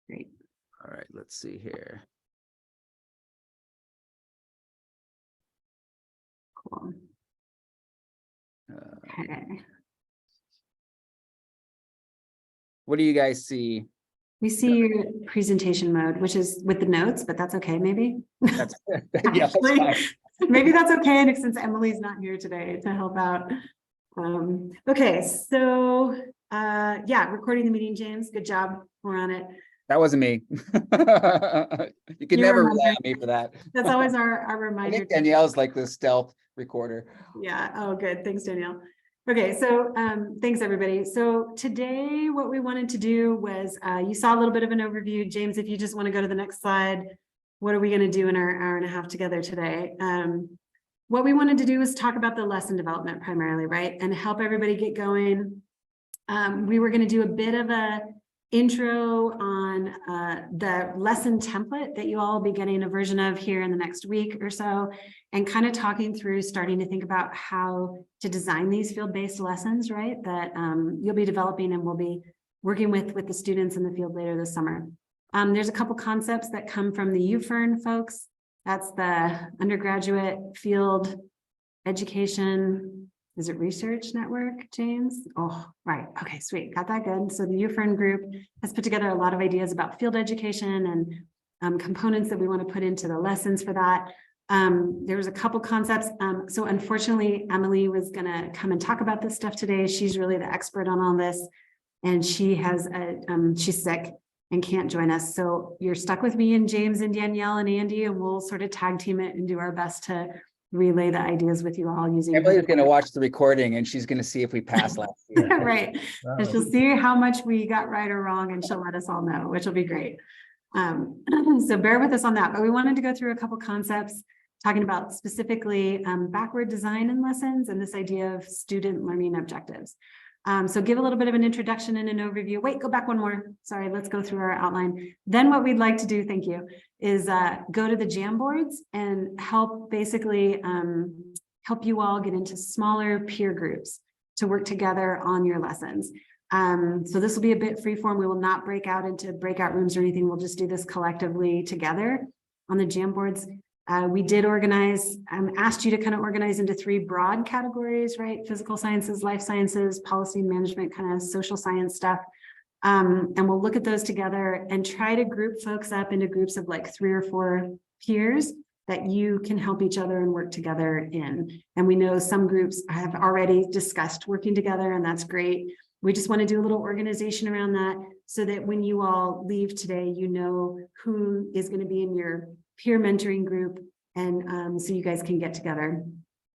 Great. All right, let's see here. Cool. Okay. What do you guys see? We see your presentation mode, which is with the notes, but that's okay, maybe. That's yeah, that's Actually, fine. maybe that's okay, and since Emily's not here today to help out. Okay, so yeah, recording the meeting, James. Good job. We're on it. That wasn't me. You can never rely on me for that. That's always our I reminder. think Danielle's like the stealth recorder. Yeah. Oh, good. Thanks, Danielle. Okay, so thanks everybody. So today what we wanted to do was, you saw a little bit of an overview. James, if you just want to go to the next slide, what are we going to do in our hour and a half together today? What we wanted to do was talk about the lesson development primarily, right? And help everybody get going. We were going to do a bit of a intro on the lesson template that you all will be getting a version of here in the next week or so, and kind of talking through starting to think about how to design these field-based lessons, right? That you'll be developing and we'll be working with the students in the field later this summer. There's a couple concepts that come from the UFERN folks. That's the undergraduate field education. Is it research network, James? Oh, right. Okay, sweet. Got that good. So the UFERN group has put together a lot of ideas about field education and components that we want to put into the lessons for that. There was a couple concepts. So unfortunately, Emily was going to come and talk about this stuff today. She's really the expert on all this. And she has she's sick and can't join us. So you're stuck with me and James and Danielle and Andy, and we'll sort of tag team it and do our best to relay the ideas with you all using. Emily's going to watch the recording and she's going to see if we passed last year. Right. And she'll see how much we got right or wrong, and she'll let us all know, which will be great. So bear with us on that. But we wanted to go through a couple concepts talking about specifically backward design in lessons and this idea of student learning objectives. So give a little bit of an introduction and an overview. Wait, go back one more. Sorry, let's go through our outline. Then what we'd like to do, thank you, is go to the Jamboards and help basically help you all get into smaller peer groups to work together on your lessons. So this will be a bit freeform. We will not break out into breakout rooms or anything. We'll just do this collectively together on the Jamboards. We did organize, asked you to kind of organize into three broad categories, right? Physical sciences, life sciences, policy management, kind of social science stuff. And we'll look at those together and try to group folks up into groups of like 3 or 4 peers that you can help each other and work together in. And we know some groups have already discussed working together, and that's great. We just want to do a little organization around that so that when you all leave today, you know who is going to be in your peer mentoring group, and so you guys can get together.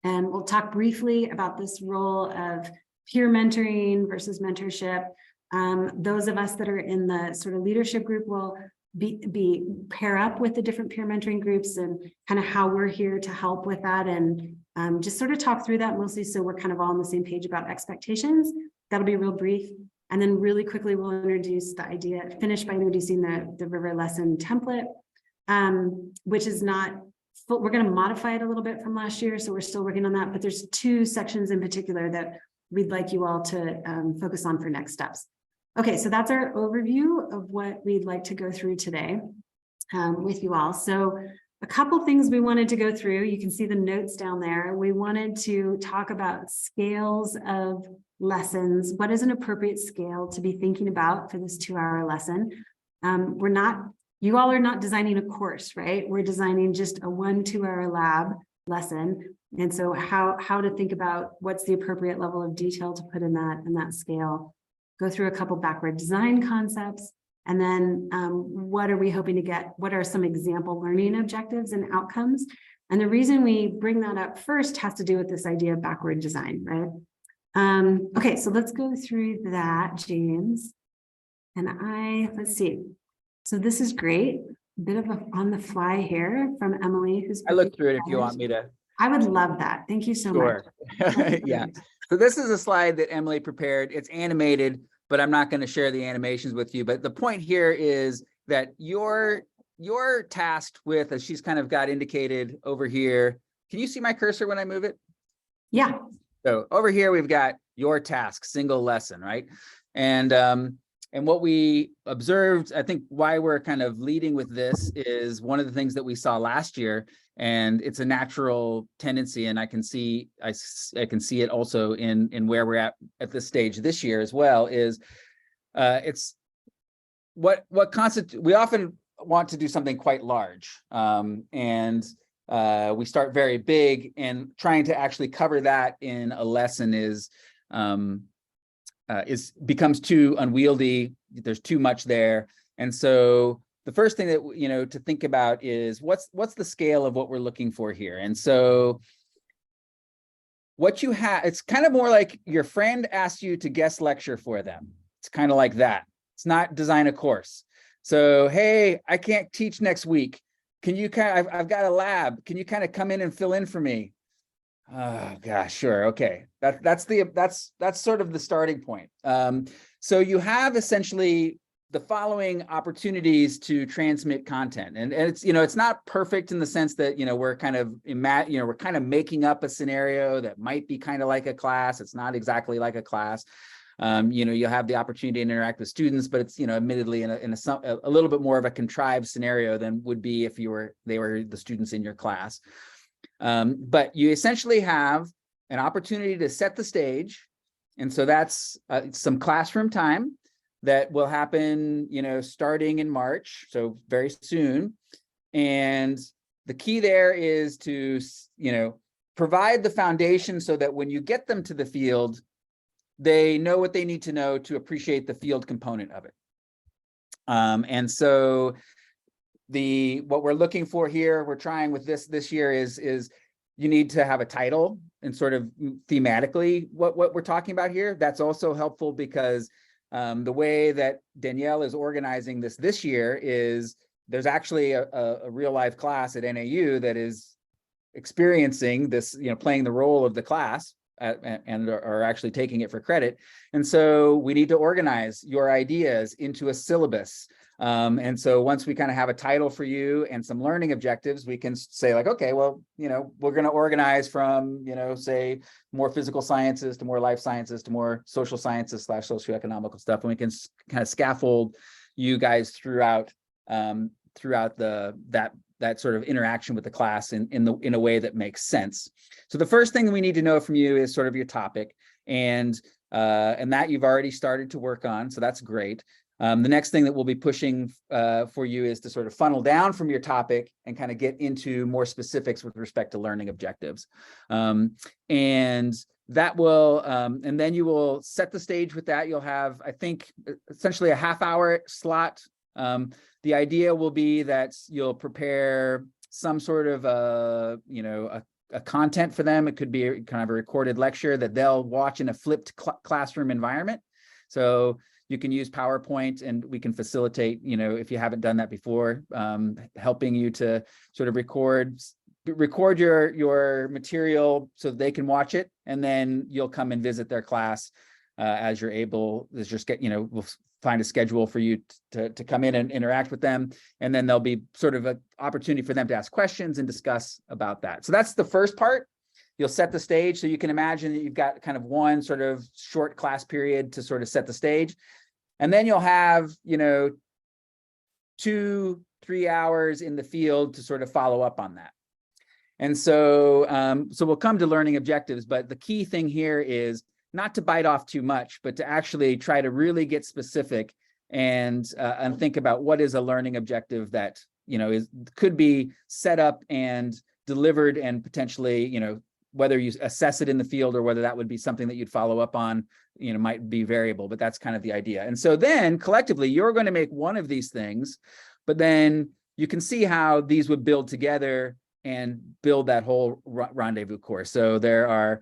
And we'll talk briefly about this role of peer mentoring versus mentorship. Those of us that are in the sort of leadership group will pair up with the different peer mentoring groups and kind of how we're here to help with that, and just sort of talk through that mostly so we're kind of all on the same page about expectations. That'll be real brief. And then really quickly, we'll introduce the idea, finish by introducing the river lesson template, which is not full. We're going to modify it a little bit from last year, so we're still working on that, but there's 2 sections in particular that we'd like you all to focus on for next steps. Okay, so that's our overview of what we'd like to go through today with you all. So a couple things we wanted to go through. You can see the notes down there. We wanted to talk about scales of lessons. What is an appropriate scale to be thinking about for this 2-hour lesson? You all are not designing a course, right? We're designing just a 1-2-hour lab lesson. And so how to think about what's the appropriate level of detail to put in that scale. Go through a couple backward design concepts. And then what are we hoping to get? What are some example learning objectives and outcomes? And the reason we bring that up first has to do with this idea of backward design, right? Okay, so let's go through that, James. And let's see. So this is great. A bit of on the fly here from Emily, who's. I looked through it if you want me to. I would love that. Thank you so much. Yeah. So this is a slide that Emily prepared. It's animated, but I'm not going to share the animations with you. But the point here is that you're tasked with, as she's kind of got indicated over here. Can you see my cursor when I move it? Yeah. So over here, we've got your task, single lesson, right? And And what we observed, I think why we're kind of leading with this is one of the things that we saw last year, and it's a natural tendency, and I can see it also in where we're at this stage this year as well, is it's what constitutes, we often want to do something quite large, and we start very big, and trying to actually cover that in a lesson becomes too unwieldy. There's too much there. And so the first thing that, to think about is what's the scale of what we're looking for here. And so what you have, it's kind of more like your friend asks you to guest lecture for them. It's kind of like that. It's not design a course. So, hey, I can't teach next week. Can you I've got a lab. Can you kind of come in and fill in for me? Oh gosh, sure. Okay. That's sort of the starting point. So you have essentially the following opportunities to transmit content. And it's, it's not perfect in the sense that, we're kind of we're kind of making up a scenario that might be kind of like a class. It's not exactly like a class. You'll have the opportunity to interact with students, but it's, admittedly in a little bit more of a contrived scenario than would be if they were the students in your class. But you essentially have an opportunity to set the stage. And so that's some classroom time that will happen, starting in March, so very soon. And the key there is to, provide the foundation so that when you get them to the field, they know what they need to know to appreciate the field component of it. And so what we're looking for here, we're trying with this year is you need to have a title and sort of thematically what we're talking about here. That's also helpful because the way that Danielle is organizing this year is there's actually a real life class at NAU that is experiencing this, playing the role of the class and are actually taking it for credit. And so we need to organize your ideas into a syllabus. And so once we kind of have a title for you and some learning objectives, we can say like, okay, well, we're going to organize from, say more physical sciences to more life sciences to more social sciences / socioeconomical stuff. And we can kind of scaffold you guys throughout that sort of interaction with the class in a way that makes sense. So the first thing we need to know from you is sort of your topic, and that you've already started to work on. So that's great. The next thing that we'll be pushing for you is to sort of funnel down from your topic and kind of get into more specifics with respect to learning objectives. And that will, and then you will set the stage with that. You'll have, I think, essentially a half-hour slot. The idea will be that you'll prepare some sort of a content for them. It could be kind of a recorded lecture that they'll watch in a flipped classroom environment. So you can use PowerPoint, and we can facilitate, if you haven't done that before, helping you to sort of record your material so they can watch it, and then you'll come and visit their class as you're able. We'll find a schedule for you to come in and interact with them, and then there'll be sort of an opportunity for them to ask questions and discuss about that. So that's the first part. You'll set the stage, so you can imagine that you've got kind of one sort of short class period to sort of set the stage, and then you'll have 2-3 hours in the field to sort of follow up on that. And so we'll come to learning objectives, but the key thing here is not to bite off too much, but to actually try to really get specific and think about what is a learning objective that could be set up and delivered, and potentially whether you assess it in the field or whether that would be something that you'd follow up on, might be variable, but that's kind of the idea. And so then collectively you're going to make one of these things, but then you can see how these would build together and build that whole rendezvous course. So there are,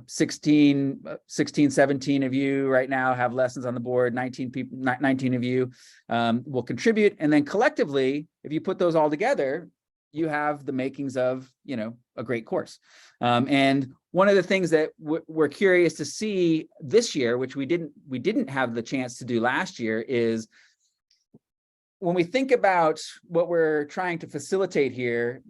16, 17 of you right now have lessons on the board, 19 of you will contribute. And then collectively, if you put those all together, you have the makings of, a great course. And one of the things that we're curious to see this year, which we didn't have the chance to do last year, is when we think about what we're trying to facilitate here,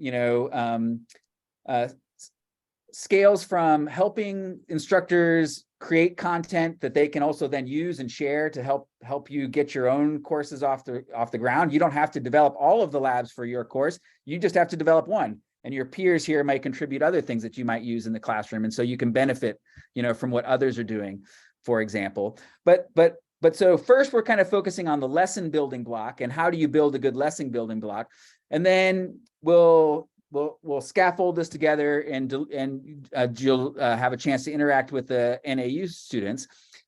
scales from helping instructors create content that they can also then use and share to help you get your own courses off the ground. You don't have to develop all of the labs for your course. You just have to develop one, and your peers here might contribute other things that you might use in the classroom. And so you can benefit, from what others are doing, for example. But so first we're kind of focusing on the lesson building block and how do you build a good lesson building block. And then we'll scaffold this together, and you'll have a chance to interact with the NAU students.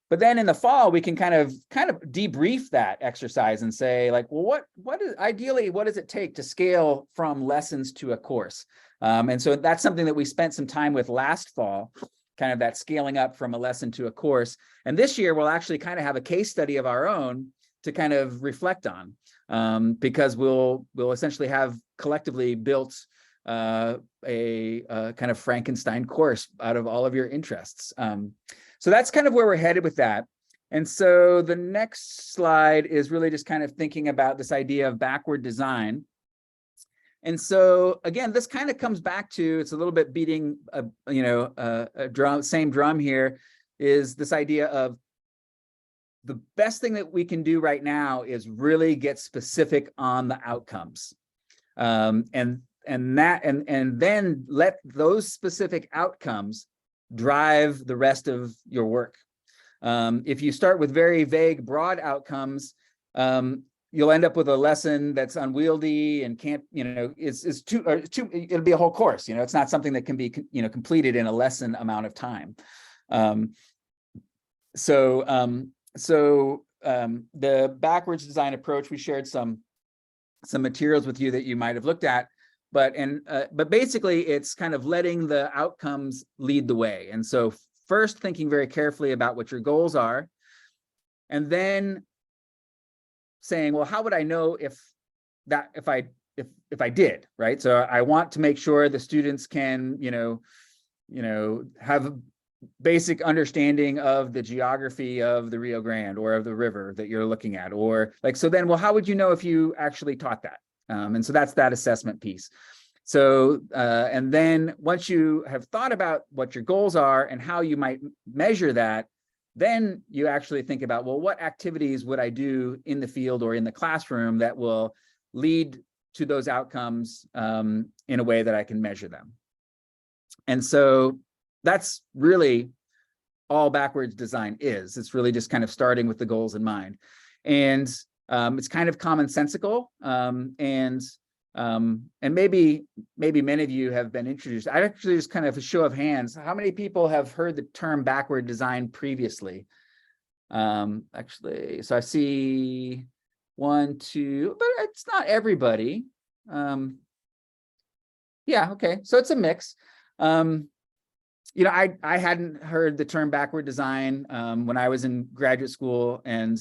But then in the fall, we can kind of debrief that exercise and say, like, well, what does it take to scale from lessons to a course? And so that's something that we spent some time with last fall, kind of that scaling up from a lesson to a course. And this year, we'll actually kind of have a case study of our own to kind of reflect on, because we'll essentially have collectively built a kind of Frankenstein course out of all of your interests. So that's kind of where we're headed with that. And so the next slide is really just kind of thinking about this idea of backward design. And so again, this kind of comes back to, it's a little bit beating a drum, same drum here, is this idea of the best thing that we can do right now is really get specific on the outcomes. And then let those specific outcomes drive the rest of your work. If you start with very vague, broad outcomes, you'll end up with a lesson that's unwieldy and can't, it's too, it'll be a whole course. It's not something that can be, completed in a lesson amount of time. So the backwards design approach, we shared some materials with you that you might have looked at. But basically, it's kind of letting the outcomes lead the way. And so first, thinking very carefully about what your goals are, and then saying, well, how would I know if I did, right? So I want to make sure the students can, have a basic understanding of the geography of the Rio Grande or of the river that you're looking at, or like, so then, well, how would you know if you actually taught that? And so that's that assessment piece. So, and then once you have thought about what your goals are and how you might measure that, then you actually think about, well, what activities would I do in the field or in the classroom that will lead to those outcomes in a way that I can measure them? And so that's really all backwards design is. It's really just kind of starting with the goals in mind. And it's kind of commonsensical, and maybe many of you have been introduced. I actually just kind of a show of hands. How many people have heard the term backward design previously? Actually, so I see 1, 2, but it's not everybody. Yeah, okay, so it's a mix. I hadn't heard the term backward design when I was in graduate school, and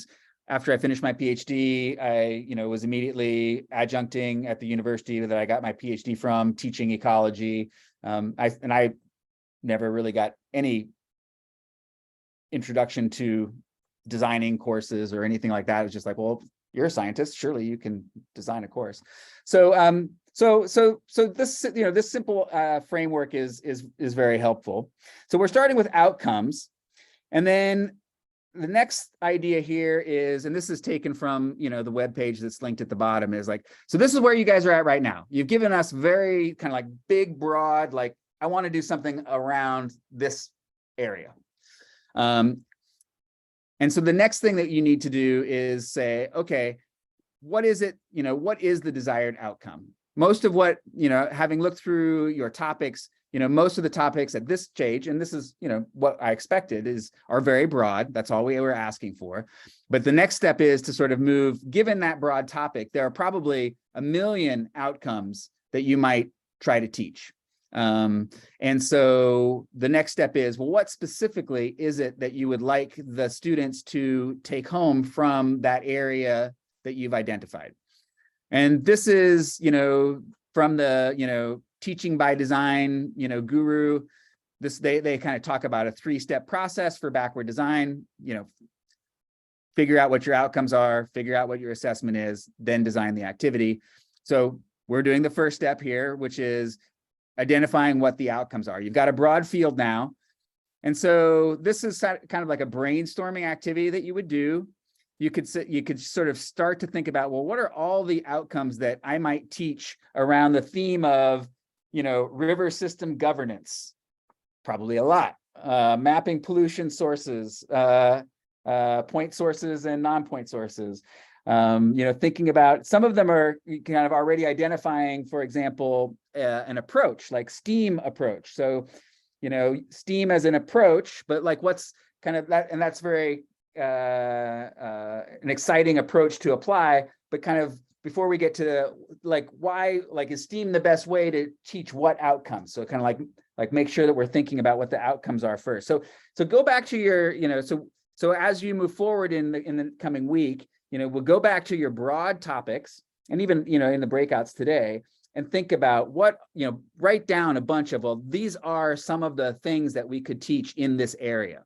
after I finished my PhD, I, was immediately adjuncting at the university that I got my PhD from, teaching ecology. I never really got any introduction to designing courses or anything like that. It was just like, well, you're a scientist, surely you can design a course. So, this, this simple framework is very helpful. So we're starting with outcomes, and then the next idea here is, and this is taken from, the webpage that's linked at the bottom, is like, so this is where you guys are at right now. You've given us very kind of like big, broad, like, I want to do something around this area. And so the next thing that you need to do is say, okay, what is it, what is the desired outcome? Most of what, having looked through your topics, most of the topics at this stage, and this is, what I expected, are very broad. That's all we were asking for. But the next step is to sort of move, given that broad topic, there are probably 1 million outcomes that you might try to teach. And so the next step is, well, what specifically is it that you would like the students to take home from that area that you've identified? And this is, from the, teaching by design, guru, they kind of talk about a 3-step process for backward design, figure out what your outcomes are, figure out what your assessment is, then design the activity. So we're doing the first step here, which is identifying what the outcomes are. You've got a broad field now. And so this is kind of like a brainstorming activity that you would do. You could sort of start to think about, well, what are all the outcomes that I might teach around the theme of, river system governance? Probably a lot. Mapping pollution sources, point sources and non-point sources. Thinking about, some of them are kind of already identifying, for example, an approach like STEAM approach. So, STEAM as an approach, but like what's kind of that, and that's very an exciting approach to apply, but kind of before we get to like why, like is STEAM the best way to teach what outcomes? So kind of like make sure that we're thinking about what the outcomes are first. So go back to your, so as you move forward in the coming week, we'll go back to your broad topics, and even, in the breakouts today, and think about what, write down a bunch of, well, these are some of the things that we could teach in this area.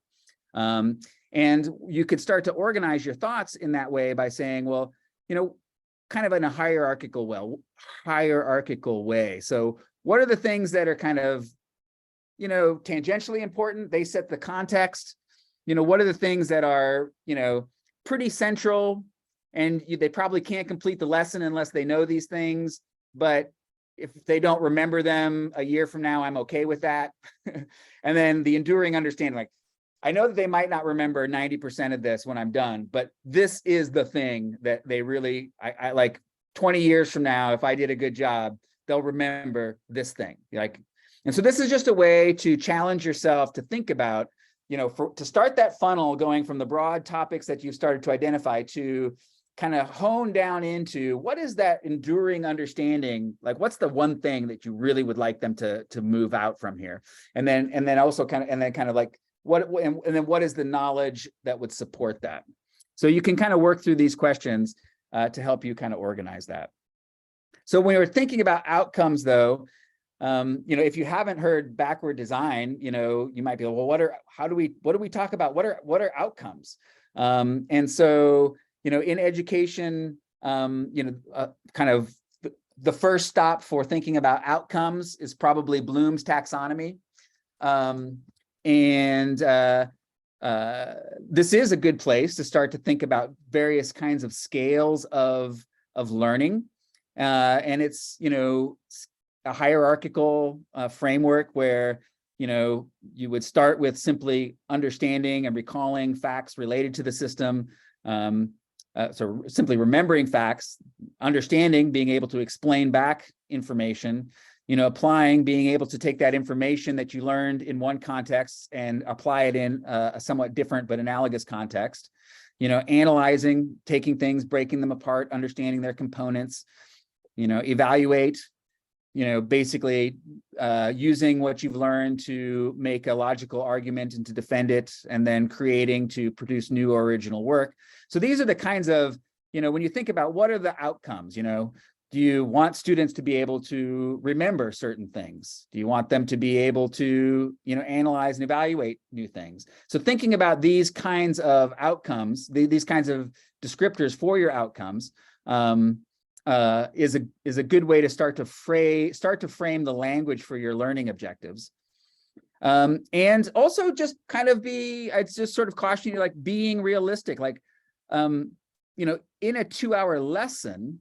And you could start to organize your thoughts in that way by saying, well, kind of in a hierarchical way. So what are the things that are kind of, tangentially important? They set the context. What are the things that are, pretty central, and they probably can't complete the lesson unless they know these things, but if they don't remember them a year from now, I'm okay with that. And then the enduring understanding, like, I know that they might not remember 90% of this when I'm done, but this is the thing that they really, I like 20 years from now, if I did a good job, they'll remember this thing. And so this is just a way to challenge yourself to think about, to start that funnel going from the broad topics that you've started to identify to kind of hone down into what is that enduring understanding, like what's the one thing that you really would like them to move out from here, and then also kind of like and then what is the knowledge that would support that. So you can kind of work through these questions to help you kind of organize that. So when we're thinking about outcomes, though, if you haven't heard backward design, you might be like, well, what do we talk about? What are outcomes? And so, in education, kind of the first stop for thinking about outcomes is probably Bloom's taxonomy. This is a good place to start to think about various kinds of scales of learning. And it's, a hierarchical framework where, you would start with simply understanding and recalling facts related to the system. So simply remembering facts, understanding, being able to explain back information, applying, being able to take that information that you learned in one context and apply it in a somewhat different but analogous context, analyzing, taking things, breaking them apart, understanding their components, evaluate, basically using what you've learned to make a logical argument and to defend it, and then creating to produce new or original work. So these are the kinds of, when you think about what are the outcomes, do you want students to be able to remember certain things? Do you want them to be able to, analyze and evaluate new things? So thinking about these kinds of outcomes, these kinds of descriptors for your outcomes, is a good way to start to frame the language for your learning objectives. And also just kind of I'd just sort of caution you, like being realistic, like, in a 2-hour lesson,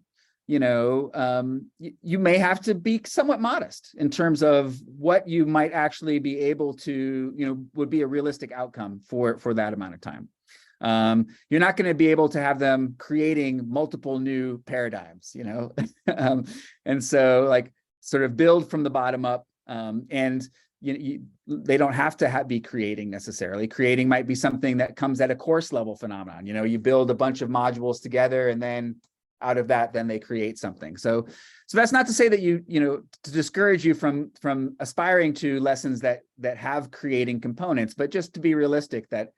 you may have to be somewhat modest in terms of what you might actually be able to, would be a realistic outcome for that amount of time. You're not going to be able to have them creating multiple new paradigms, and so like sort of build from the bottom up, and they don't have to be creating necessarily. Creating might be something that comes at a course level phenomenon. You build a bunch of modules together, and then out of that, then they create something. So that's not to say that to discourage you from aspiring to lessons that have creating components, but just to be realistic that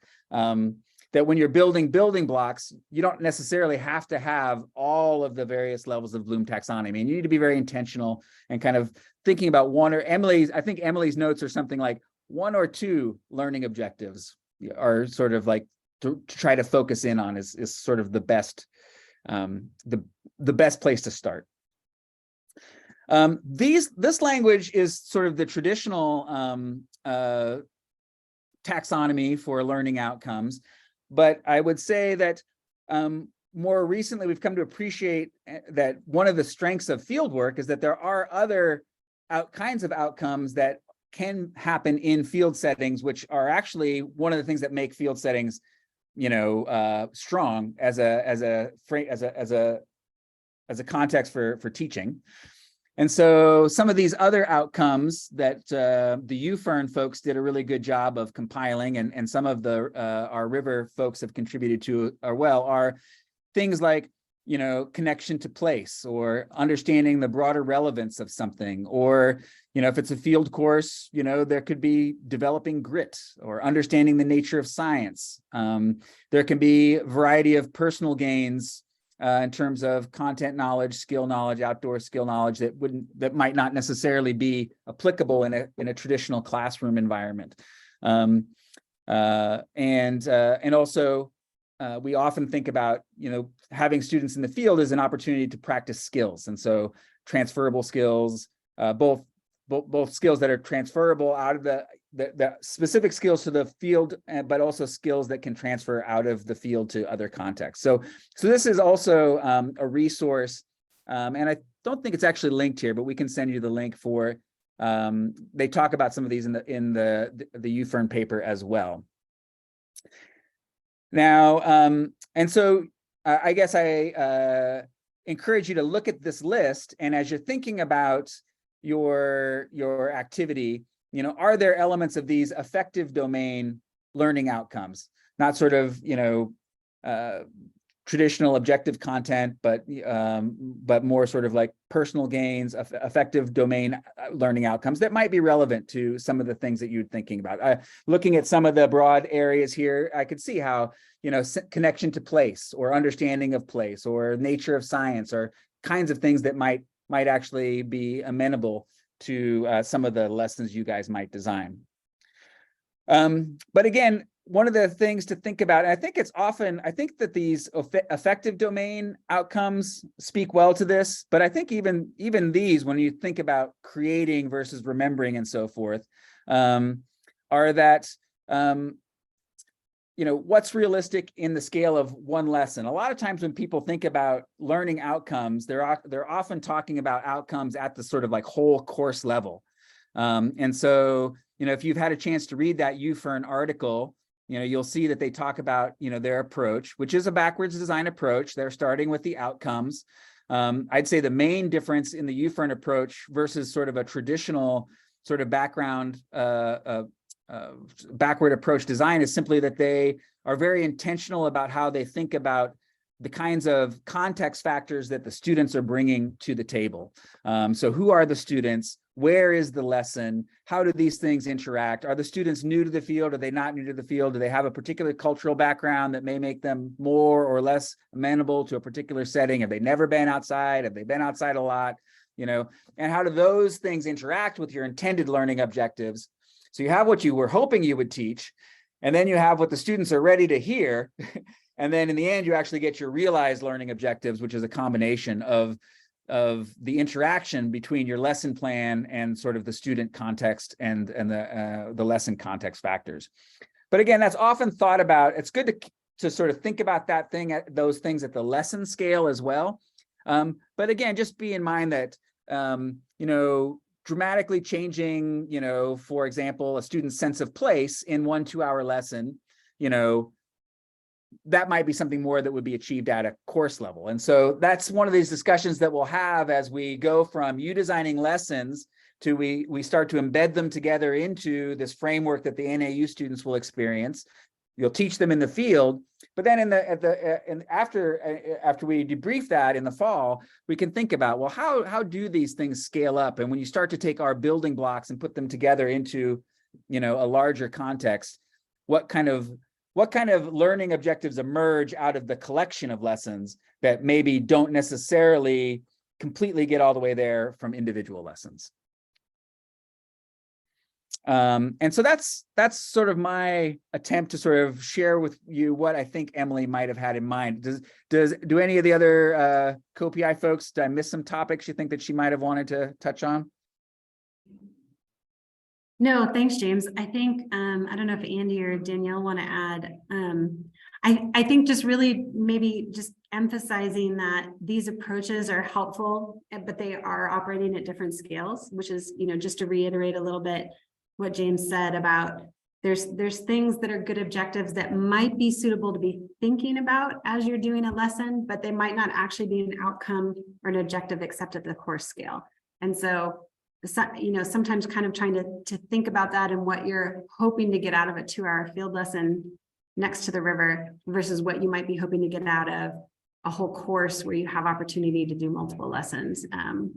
that when you're building blocks, you don't necessarily have to have all of the various levels of Bloom taxonomy. And you need to be very intentional and kind of thinking about I think Emily's notes are something like 1 or 2 learning objectives are sort of like to try to focus in on is sort of the best place to start. This language is sort of the traditional taxonomy for learning outcomes. But I would say that more recently, we've come to appreciate that one of the strengths of field work is that there are other kinds of outcomes that can happen in field settings, which are actually one of the things that make field settings, strong as a context for teaching. And so some of these other outcomes that the UFern folks did a really good job of compiling, and some of the our River folks have contributed to are things like, connection to place, or understanding the broader relevance of something, or, if it's a field course, there could be developing grit or understanding the nature of science. There can be a variety of personal gains in terms of content knowledge, skill knowledge, outdoor skill knowledge that might not necessarily be applicable in a traditional classroom environment. And also we often think about, having students in the field as an opportunity to practice skills. And so transferable skills, both skills that are transferable out of the specific skills to the field, but also skills that can transfer out of the field to other contexts. So this is also a resource, and I don't think it's actually linked here, but we can send you the link for. They talk about some of these in the UFern paper as well. Now, and so I guess I encourage you to look at this list, and as you're thinking about your activity, are there elements of these affective domain learning outcomes, not sort of, traditional objective content, but more sort of like personal gains, affective domain learning outcomes that might be relevant to some of the things that you're thinking about. Looking at some of the broad areas here, I could see how, connection to place, or understanding of place, or nature of science, or kinds of things that might actually be amenable to some of the lessons you guys might design. But again, one of the things to think about, and I think that these affective domain outcomes speak well to this, but I think even these, when you think about creating versus remembering and so forth, are that, what's realistic in the scale of one lesson. A lot of times when people think about learning outcomes, they're often talking about outcomes at the sort of like whole course level. And so, if you've had a chance to read that UFern article, you'll see that they talk about, their approach, which is a backwards design approach. They're starting with the outcomes. I'd say the main difference in the UFern approach versus sort of a traditional sort of backward approach design is simply that they are very intentional about how they think about the kinds of context factors that the students are bringing to the table. So who are the students? Where is the lesson? How do these things interact? Are the students new to the field? Are they not new to the field? Do they have a particular cultural background that may make them more or less amenable to a particular setting? Have they never been outside? Have they been outside a lot? And how do those things interact with your intended learning objectives? So you have what you were hoping you would teach, and then you have what the students are ready to hear. And then in the end, you actually get your realized learning objectives, which is a combination of the interaction between your lesson plan and sort of the student context and the lesson context factors. But again, that's often thought about. It's good to sort of think about those things at the lesson scale as well. But again, just be in mind that, dramatically changing, for example, a student's sense of place in 1 2-hour lesson, that might be something more that would be achieved at a course level. And so that's one of these discussions that we'll have as we go from you designing lessons to we start to embed them together into this framework that the NAU students will experience. You'll teach them in the field, but then after we debrief that in the fall, we can think about, well, how do these things scale up? And when you start to take our building blocks and put them together into, a larger context, what kind of learning objectives emerge out of the collection of lessons that maybe don't necessarily completely get all the way there from individual lessons? And so that's sort of my attempt to sort of share with you what I think Emily might have had in mind. Do any of the other co-PI folks, did I miss some topics you think that she might have wanted to touch on? No, thanks, James. I think, I don't know if Andy or Danielle want to add. I think just really maybe just emphasizing that these approaches are helpful, but they are operating at different scales, which is, just to reiterate a little bit what James said about there's things that are good objectives that might be suitable to be thinking about as you're doing a lesson, but they might not actually be an outcome or an objective except at the course scale. And so sometimes kind of trying to think about that and what you're hoping to get out of a 2-hour field lesson next to the river versus what you might be hoping to get out of a whole course where you have opportunity to do multiple lessons.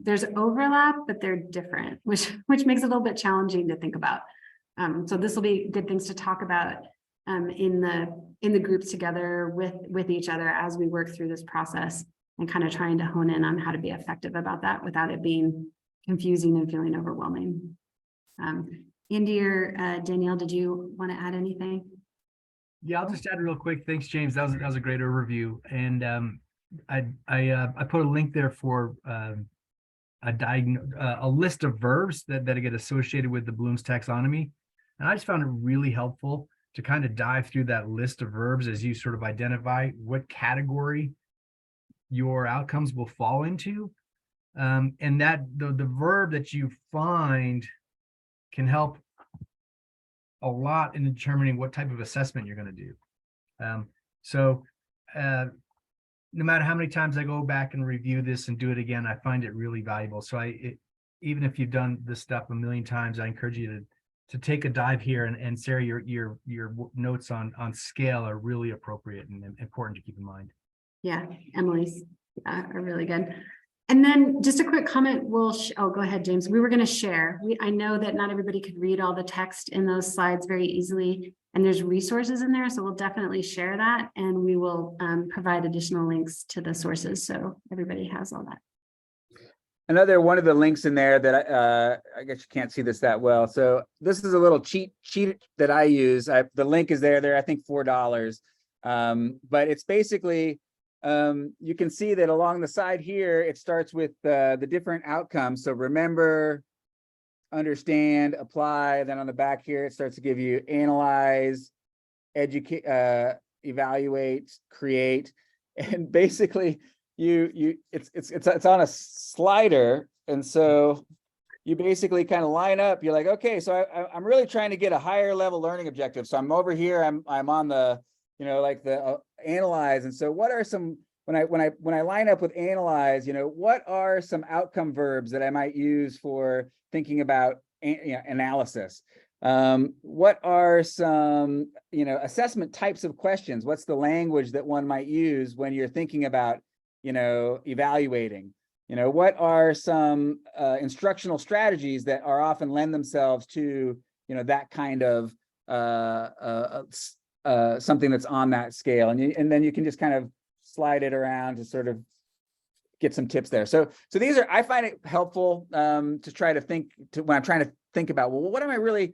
There's overlap, but they're different, which makes it a little bit challenging to think about. So this will be good things to talk about in the groups together with each other as we work through this process and kind of trying to hone in on how to be effective about that without it being confusing and feeling overwhelming. Andy or Danielle, did you want to add anything? Yeah, I'll just add real quick. Thanks, James. That was a great overview. And I put a link there for a list of verbs that get associated with the Bloom's taxonomy. And I just found it really helpful to kind of dive through that list of verbs as you sort of identify what category your outcomes will fall into. And that the verb that you find can help a lot in determining what type of assessment you're going to do. No matter how many times I go back and review this and do it again, I find it really valuable. So even if you've done this stuff a million times, I encourage you to take a dive here. And Sarah, your notes on scale are really appropriate and important to keep in mind. Yeah, Emily's are really good. And then just a quick comment, go ahead, James. We were going to share. I know that not everybody could read all the text in those slides very easily, and there's resources in there. So we'll definitely share that, and we will provide additional links to the sources. So everybody has all that. Another one of the links in there that I guess you can't see this that well. So this is a little cheat that I use. The link is there. I think $4. But it's basically, you can see that along the side here, it starts with the different outcomes. So remember, understand, apply. Then on the back here, it starts to give you analyze, educate, evaluate, create, and basically it's on a slider. And so you basically kind of line up. You're like, okay, so I'm really trying to get a higher level learning objective. So I'm over here. I'm on the like the analyze. And so what are some, when I line up with analyze, what are some outcome verbs that I might use for thinking about analysis? What are some, assessment types of questions? What's the language that one might use when you're thinking about, evaluating? What are some instructional strategies that are often lend themselves to, that kind of something that's on that scale, and then you can just kind of slide it around to sort of get some tips there. So these are, I find it helpful to try to think when I'm trying to think about, well, what am I really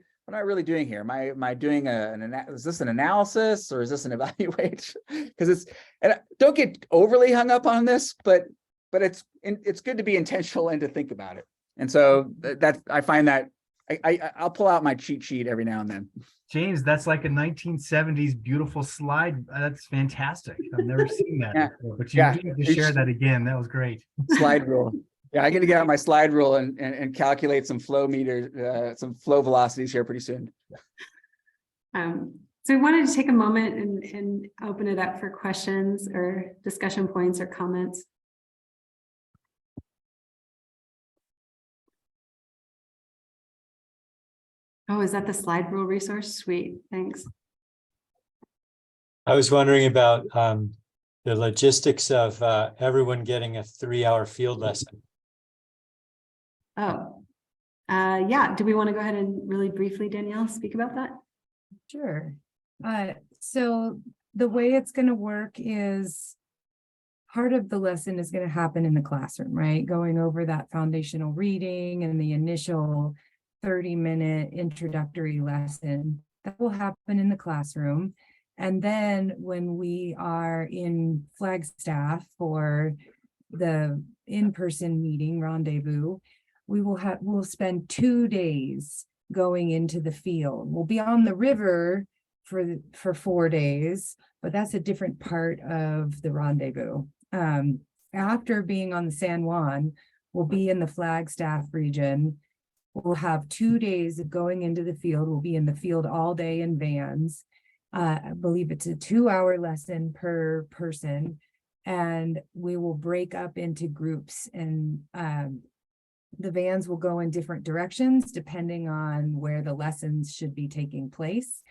doing here? Am I doing is this an analysis or is this an evaluate? Because and don't get overly hung up on this, but it's good to be intentional and to think about it. And so I find that I'll pull out my cheat sheet every now and then. James, that's like a 1970s beautiful slide. That's fantastic. I've never seen that before, but you need to share that again. That was great. Slide rule. Yeah, I got to get out my slide rule and calculate some flow meters, some flow velocities here pretty soon. So we wanted to take a moment and open it up for questions or discussion points or comments. Oh, is that the slide rule resource? Sweet, thanks. I was wondering about the logistics of everyone getting a 3-hour field lesson. Oh, yeah. Do we want to go ahead and really briefly, Danielle, speak about that? Sure. So the way it's going to work is part of the lesson is going to happen in the classroom, right? Going over that foundational reading and the initial 30-minute introductory lesson that will happen in the classroom. And then when we are in Flagstaff for the in-person meeting rendezvous, we'll spend 2 days going into the field. We'll be on the river for 4 days, but that's a different part of the rendezvous. After being on the San Juan, we'll be in the Flagstaff region. We'll have 2 days of going into the field. We'll be in the field all day in vans. I believe it's a 2-hour lesson per person, and we will break up into groups, and the vans will go in different directions depending on where the lessons should be taking place.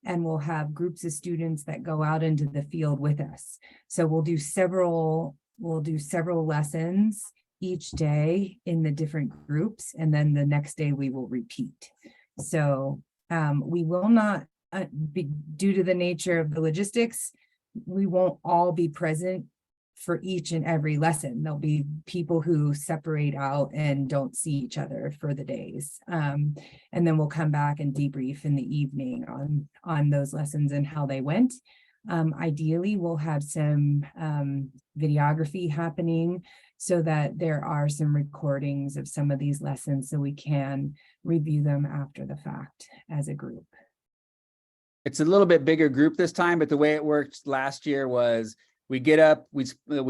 And we'll have groups of students that go out into the field with us. So we'll do several lessons each day in the different groups, and then the next day we will repeat. So we will not be, due to the nature of the logistics, we won't all be present for each and every lesson. There'll be people who separate out and don't see each other for the days. And then we'll come back and debrief in the evening on those lessons and how they went. Ideally, we'll have some videography happening so that there are some recordings of some of these lessons so we can review them after the fact as a group. It's a little bit bigger group this time, but the way it worked last year was we get up, we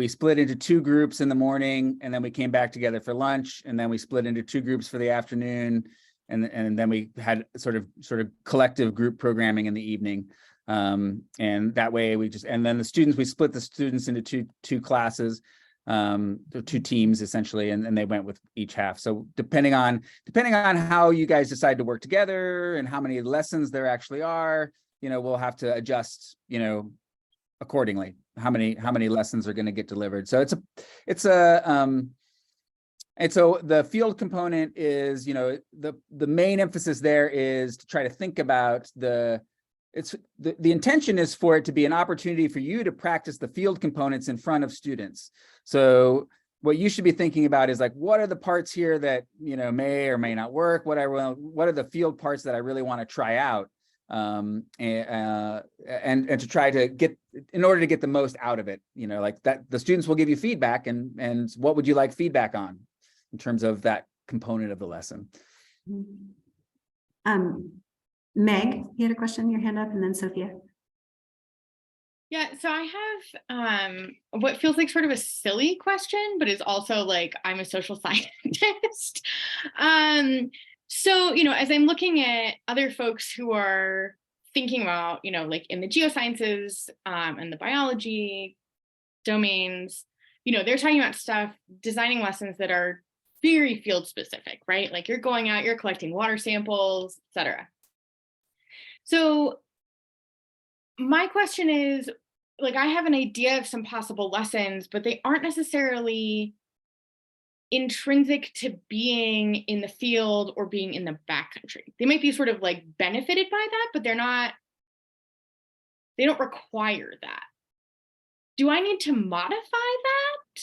split into 2 groups in the morning, and then we came back together for lunch, and then we split into 2 groups for the afternoon, and then we had sort of collective group programming in the evening. And that way and then the students, we split the students into two classes, 2 teams essentially, and they went with each half. So depending on how you guys decide to work together and how many lessons there actually are, we'll have to adjust, accordingly, how many lessons are going to get delivered. So and so the field component is, the main emphasis there is to try to think about the intention is for it to be an opportunity for you to practice the field components in front of students. So what you should be thinking about is like, what are the parts here that, may or may not work? What are the field parts that I really want to try out? And to try to get, in order to get the most out of it, like that, the students will give you feedback, and what would you like feedback on in terms of that component of the lesson? Meg, you had a question, your hand up, and then Sophia. Yeah, so I have what feels like sort of a silly question, but is also like, I'm a social scientist. So, as I'm looking at other folks who are thinking about, like in the geosciences and the biology domains, they're talking about stuff, designing lessons that are very field specific, right? Like you're going out, you're collecting water samples, et cetera. So my question is, like, I have an idea of some possible lessons, but they aren't necessarily intrinsic to being in the field or being in the backcountry. They might be sort of like benefited by that, but they don't require that. Do I need to modify that?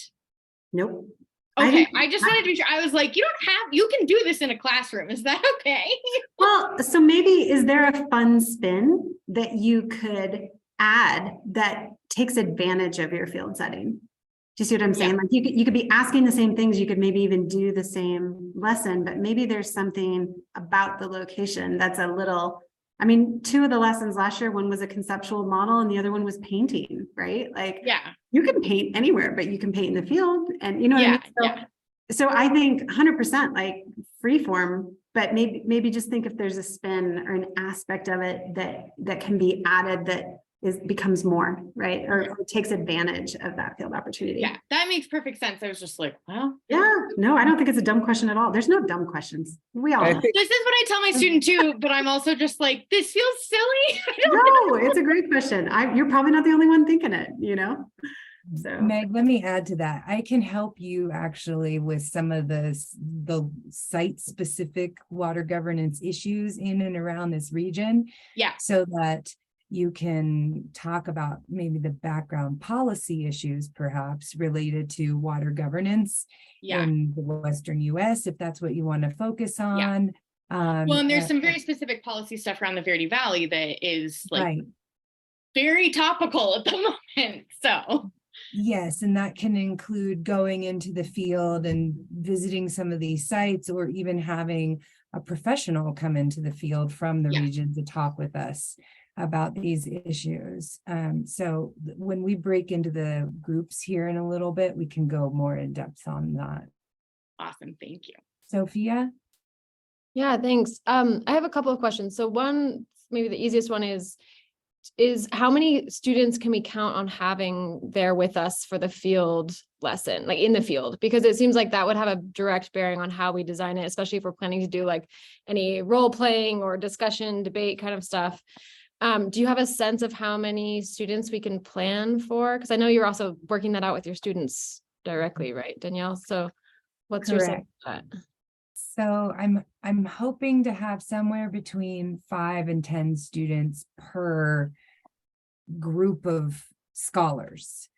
Nope. Okay, I just wanted to be sure. I was like, you can do this in a classroom. Is that okay? Well, so maybe, is there a fun spin that you could add that takes advantage of your field setting? Do you see what I'm saying? Yeah. Like you could be asking the same things, you could maybe even do the same lesson, but maybe there's something about the location that's a little, 2 of the lessons last year, one was a conceptual model and the other one was painting, right? Like, Yeah. You can paint anywhere, but you can paint in the field, and you know what I mean? So I think 100% like free form, but maybe just think if there's a spin or an aspect of it that can be added that becomes more, right? Or takes advantage of that field opportunity. Yeah, that makes perfect sense. I was just like, well. Yeah, no, I don't think it's a dumb question at all. There's no dumb questions. We all know. This is what I tell my student too, but I'm also just like, this feels silly. No, it's a great question. You're probably not the only one thinking it, So Meg, let me add to that. I can help you actually with some of the site-specific water governance issues in and around this region. Yeah. So that you can talk about maybe the background policy issues, perhaps related to water governance in the Western US, if that's what you want to focus on. Well, and there's some very specific policy stuff around the Verde Valley that is like very topical at the moment. So yes, and that can include going into the field and visiting some of these sites, or even having a professional come into the field from the Yeah. region to talk with us about these issues. So when we break into the groups here in a little bit, we can go more in depth on that. Awesome. Thank you. Sophia? Yeah, thanks. I have a couple of questions. So one, maybe the easiest one is how many students can we count on having there with us for the field lesson, like in the field? Because it seems like that would have a direct bearing on how we design it, especially if we're planning to do like any role playing or discussion, debate kind of stuff. Do you have a sense of how many students we can plan for? Because I know you're also working that out with your students directly, right, Danielle? So what's your sense of that? So I'm hoping to have somewhere between 5 and 10 students per group of scholars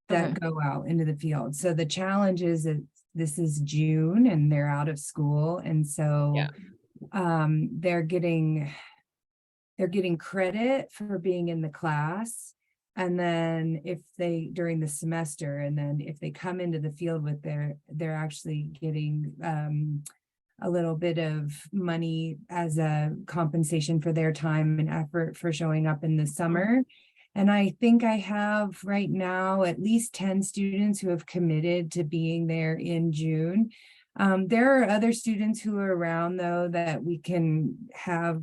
that Okay. go out into the field. So the challenge is that this is June and they're out of school. And so Yeah. they're getting credit for being in the class. And then if they during the semester, and then if they come into the field with they're actually getting a little bit of money as a compensation for their time and effort for showing up in the summer. And I think I have right now at least 10 students who have committed to being there in June. There are other students who are around though that we can have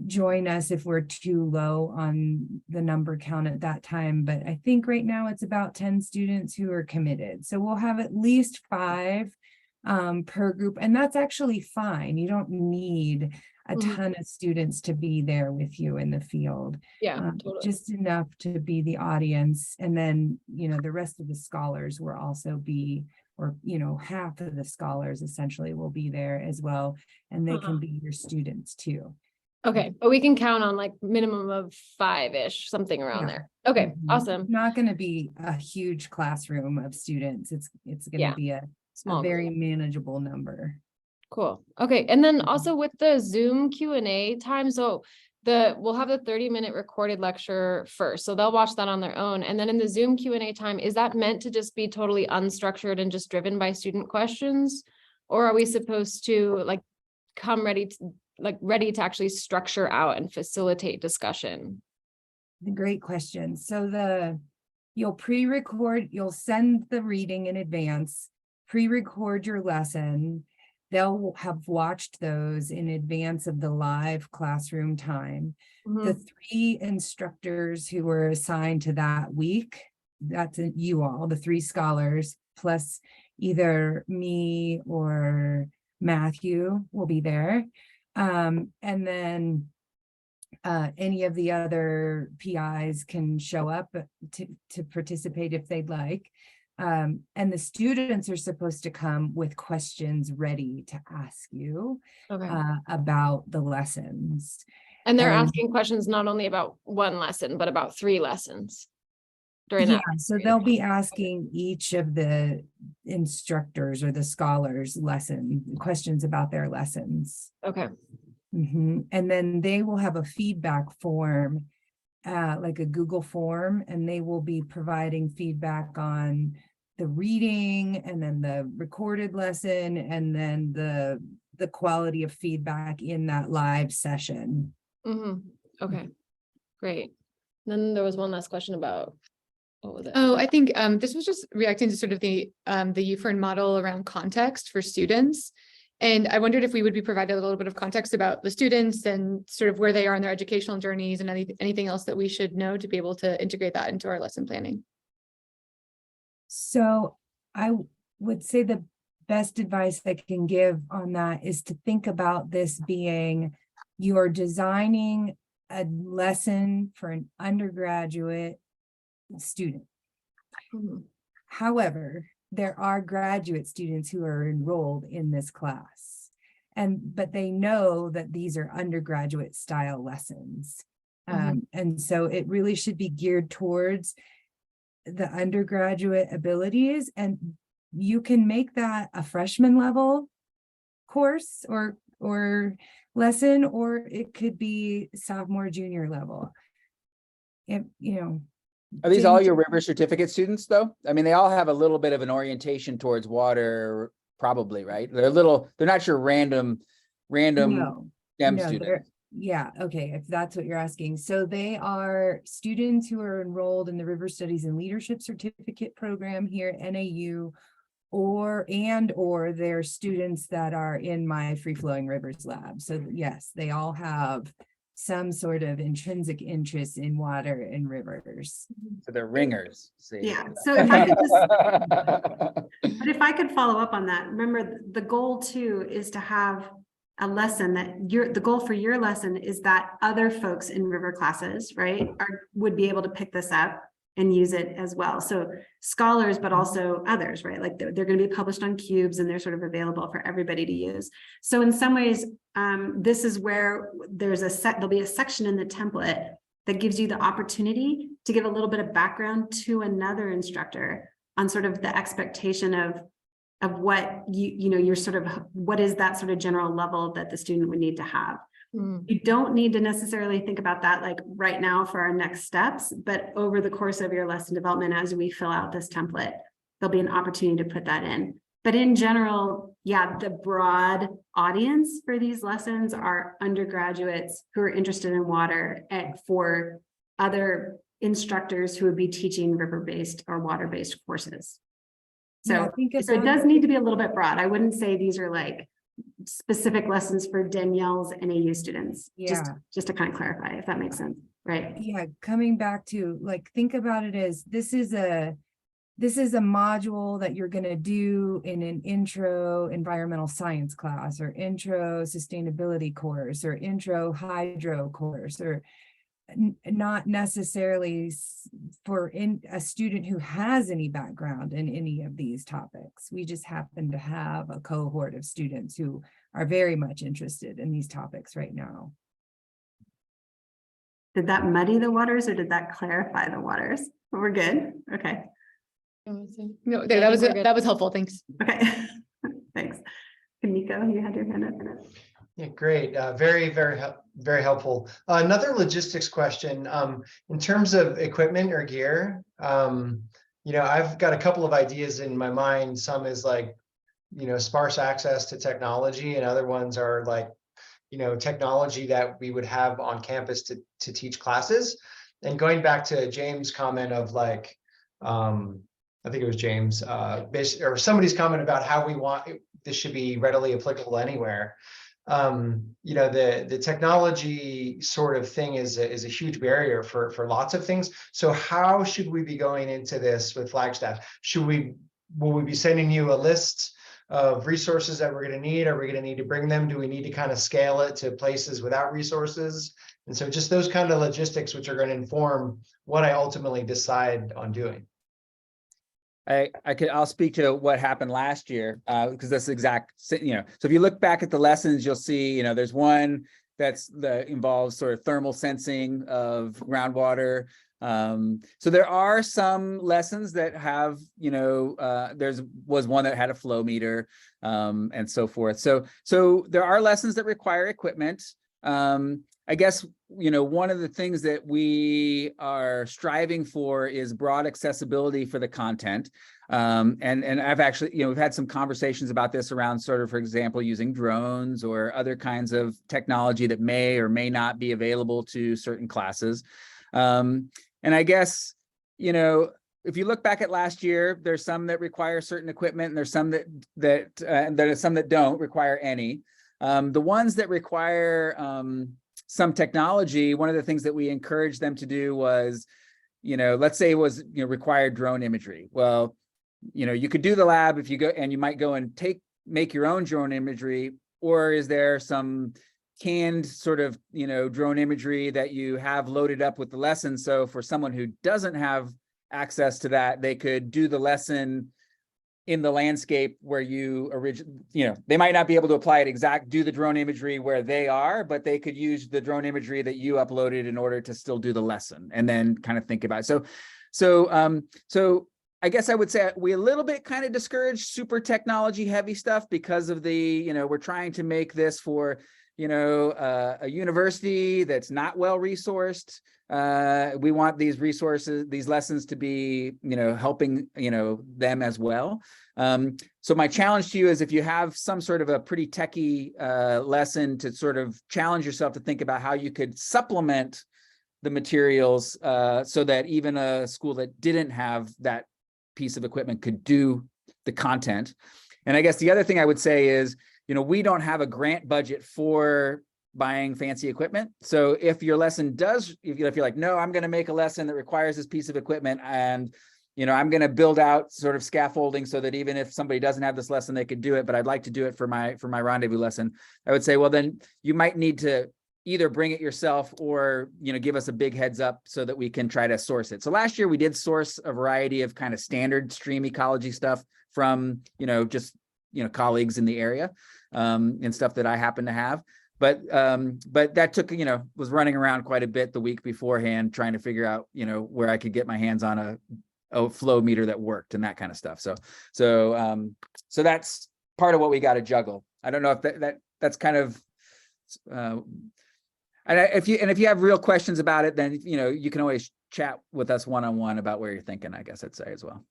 join us if we're too low on the number count at that time. But I think right now it's about 10 students who are committed. So we'll have at least 5 per group. And that's actually fine. You don't need a ton of students to be there with you in the field. Yeah, totally. Just enough to be the audience. And then, the rest of the scholars will also be, or, half of the scholars essentially will be there as well. And they can be your students too. Okay, but we can count on like minimum of 5-ish, something around Yeah. there. Okay, Mhm. awesome. Not going to be a huge classroom of students. It's going to Yeah, be a Small very group. manageable number. Cool. Okay, and then also with the Zoom Q&A time, so we'll have the 30-minute recorded lecture first, so they'll watch that on their own. And then in the Zoom Q&A time, is that meant to just be totally unstructured and just driven by student questions? Or are we supposed to like come ready to actually structure out and facilitate discussion? Great question. So you'll send the reading in advance, pre-record your lesson. They'll have watched those in advance of the live classroom time. The 3 instructors who were assigned to that week, that's you all, the 3 scholars, plus either me or Matthew will be there. And then any of the other PIs can show up to participate if they'd like. And the students are supposed to come with questions ready to ask you about the lessons. And they're And- asking questions not only about one lesson, but about 3 lessons during that. So they'll be asking each of the instructors or the scholars questions about their lessons. Okay. And then they will have a feedback form, like a Google form, and they will be providing feedback on the reading and then the recorded lesson and then the quality of feedback in that live session. Okay, great. Then there was one last question about, what was it? Oh, I think this was just reacting to sort of the UFERN model around context for students. And I wondered if we would be provided a little bit of context about the students and sort of where they are in their educational journeys and anything else that we should know to be able to integrate that into our lesson planning. So I would say the best advice I can give on that is to think about this being you're designing a lesson for an undergraduate student. However, there are graduate students who are enrolled in this class, but they know that these are undergraduate style lessons. And so it really should be geared towards the undergraduate abilities, and you can make that a freshman level course or lesson, or it could be sophomore, junior level. Are these all your river certificate students though? I mean, they all have a little bit of an orientation towards water, probably, right? They're not your random random No, STEM no, they're, students? yeah, okay, if that's what you're asking. So they are students who are enrolled in the River Studies and Leadership Certificate Program here at NAU, or they're students that are in my Free Flowing Rivers Lab. So yes, they all have some sort of intrinsic interest in water and rivers. So they're ringers, see? Yeah, so if I could just, but if I could follow up on that, remember the goal too is to have a lesson that the goal for your lesson is that other folks in river classes, right, would be able to pick this up and use it as well. So scholars, but also others, right? Like they're going to be published on cubes and they're sort of available for everybody to use. So in some ways, this is where there'll be a section in the template that gives you the opportunity to give a little bit of background to another instructor on sort of the expectation of what you're sort of, what is that sort of general level that the student would need to have. You don't need to necessarily think about that like right now for our next steps, but over the course of your lesson development, as we fill out this template, there'll be an opportunity to put that in. But in general, yeah, the broad audience for these lessons are undergraduates who are interested in water, and for other instructors who would be teaching river-based or water-based courses. So, so it does need to be a little bit broad. I wouldn't say these are like specific lessons for Danielle's NAU students. Yeah. Just to kind of clarify, if that makes sense, right? Yeah, coming back to like, think about it as this is a module that you're going to do in an intro environmental science class, or intro sustainability course, or intro hydro course, or not necessarily for a student who has any background in any of these topics. We just happen to have a cohort of students who are very much interested in these topics right now. Did that muddy the waters or did that clarify the waters? We're good. Okay. No, that was helpful. Thanks. Okay. Thanks. Nico, you had your hand up. Yeah, great. Very helpful. Another logistics question. In terms of equipment or gear, I've got a couple of ideas in my mind. Some is like, sparse access to technology, and other ones are like, technology that we would have on campus to teach classes. And going back to James' comment of like, I think it was James, or somebody's comment about how we want this should be readily applicable anywhere. The technology sort of thing is a huge barrier for lots of things. So how should we be going into this with Flagstaff? Will we be sending you a list of resources that we're going to need? Are we going to need to bring them? Do we need to kind of scale it to places without resources? And so just those kind of logistics, which are going to inform what I ultimately decide on doing. I'll speak to what happened last year, because that's exact, so if you look back at the lessons, you'll see, there's one that involves sort of thermal sensing of groundwater. So there are some lessons that have, was one that had a flow meter, and so forth. So there are lessons that require equipment. I guess, one of the things that we are striving for is broad accessibility for the content. And I've actually, we've had some conversations about this around sort of, for example, using drones or other kinds of technology that may or may not be available to certain classes. And I guess, if you look back at last year, there's some that require certain equipment, and there's some that don't require any. The ones that require some technology, one of the things that we encouraged them to do was, let's say it was, required drone imagery. Well, you could do the lab if you go, and you might go and make your own drone imagery, or is there some canned sort of, drone imagery that you have loaded up with the lesson? So for someone who doesn't have access to that, they could do the lesson in the landscape where they might not be able to apply it do the drone imagery where they are, but they could use the drone imagery that you uploaded in order to still do the lesson, and then kind of think about it. So I guess I would say we a little bit kind of discourage super technology heavy stuff because of the, we're trying to make this for, a university that's not well resourced. We want these resources, these lessons to be, helping, them as well. So my challenge to you is if you have some sort of a pretty techie lesson to sort of challenge yourself to think about how you could supplement the materials so that even a school that didn't have that piece of equipment could do the content. And I guess the other thing I would say is, we don't have a grant budget for buying fancy equipment. So if your lesson does, if you're like, no, I'm going to make a lesson that requires this piece of equipment, and I'm going to build out sort of scaffolding so that even if somebody doesn't have this lesson, they could do it, but I'd like to do it for my rendezvous lesson. I would say, well, then you might need to either bring it yourself or, give us a big heads up so that we can try to source it. So last year we did source a variety of kind of standard stream ecology stuff from, just, colleagues in the area and stuff that I happen to have. But that took, was running around quite a bit the week beforehand, trying to figure out, where I could get my hands on a flow meter that worked and that kind of stuff. So that's part of what we got to juggle. I don't know if that's kind of, and if you have real questions about it, then, you can always chat with us one-on-one about where you're thinking, I guess I'd say as well.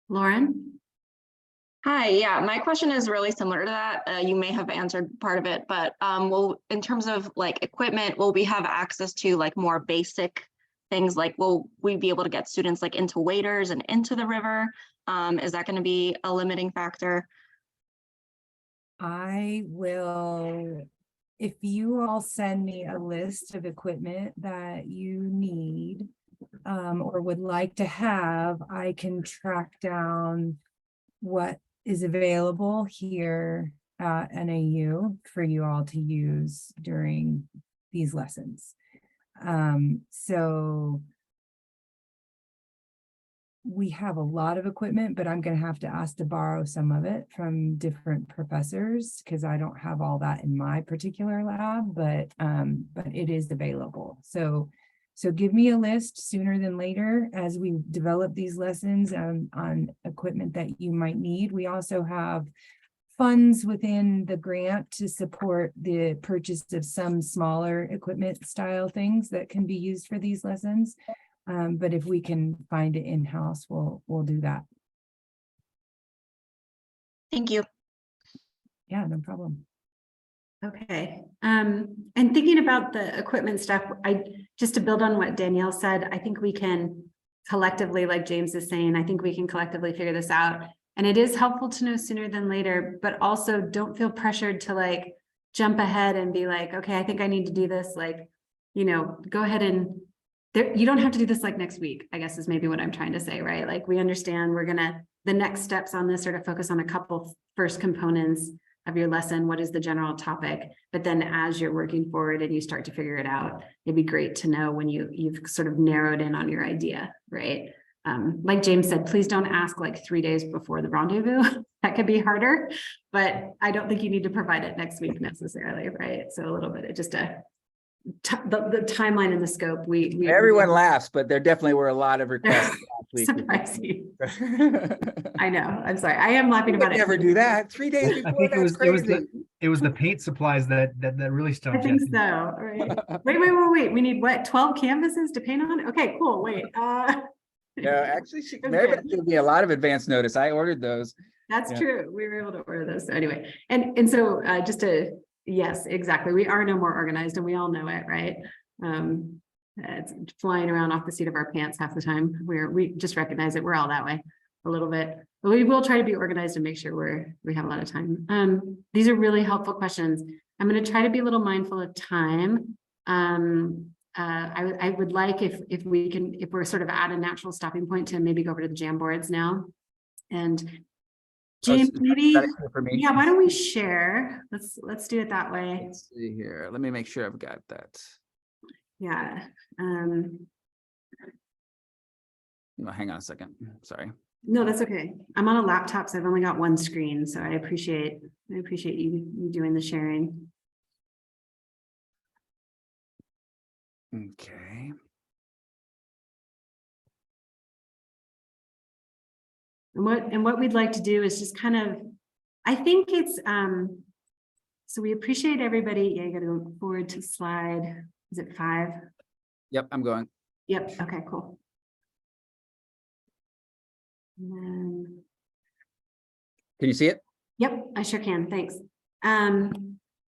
Lauren? Hi, yeah, my question is really similar to that. You may have answered part of it, but in terms of like equipment, will we have access to like more basic things? Like, will we be able to get students like into waders and into the river? Is that going to be a limiting factor? I will, if you all send me a list of equipment that you need or would like to have, I can track down what is available here at NAU for you all to use during these lessons. So we have a lot of equipment, but I'm going to have to ask to borrow some of it from different professors because I don't have all that in my particular lab, but it is available. So give me a list sooner than later as we develop these lessons on equipment that you might need. We also have funds within the grant to support the purchase of some smaller equipment style things that can be used for these lessons. But if we can find it in-house, we'll do that. Thank you. Yeah, no problem. Okay. And thinking about the equipment stuff, just to build on what Danielle said, I think we can collectively, like James is saying, I think we can collectively figure this out. And it is helpful to know sooner than later, but also don't feel pressured to like jump ahead and be like, okay, I think I need to do this. Like, go ahead and you don't have to do this like next week, I guess is maybe what I'm trying to say, right? Like we understand the next steps on this are to focus on a couple first components of your lesson. What is the general topic? But then as you're working forward and you start to figure it out, it'd be great to know when you've sort of narrowed in on your idea, right? Like James said, please don't ask like 3 days before the rendezvous. That could be harder, but I don't think you need to provide it next week necessarily, right? So a little bit of just the timeline and the scope. Everyone laughs, but there definitely were a lot of requests last week. Surprising. I know. I'm sorry. I am laughing about it. Never do that. 3 days I before. think That's crazy. it was the paint supplies that really stumped I think Jesse. so. Right. Wait. We need what? 12 canvases to paint on? Okay, cool. Wait. No, actually, was Mary good. Beth gave me a lot of advance notice. I ordered those. That's Yeah. true. We were able to order those. So anyway, and so yes, exactly. We are no more organized and we all know it, right? It's flying around off the seat of our pants half the time. We just recognize it. We're all that way a little bit, but we will try to be organized and make sure we have a lot of time. These are really helpful questions. I'm going to try to be a little mindful of time. I would like if we're sort of at a natural stopping point to maybe go over to the Jamboards now. And James, maybe, for me. yeah, why don't we share? Let's do it that way. Let's see here. Let me make sure I've got that. Yeah. Hang on a second. Sorry. No, that's okay. I'm on a laptop, so I've only got one screen. So I appreciate you doing the sharing. Okay. And what we'd like to do is just kind of, I think it's So we appreciate everybody. Yeah, you gotta go forward to slide, is it 5? Yep, I'm going. Yep, okay, cool. And then, Can you see it? yep, I sure can, thanks.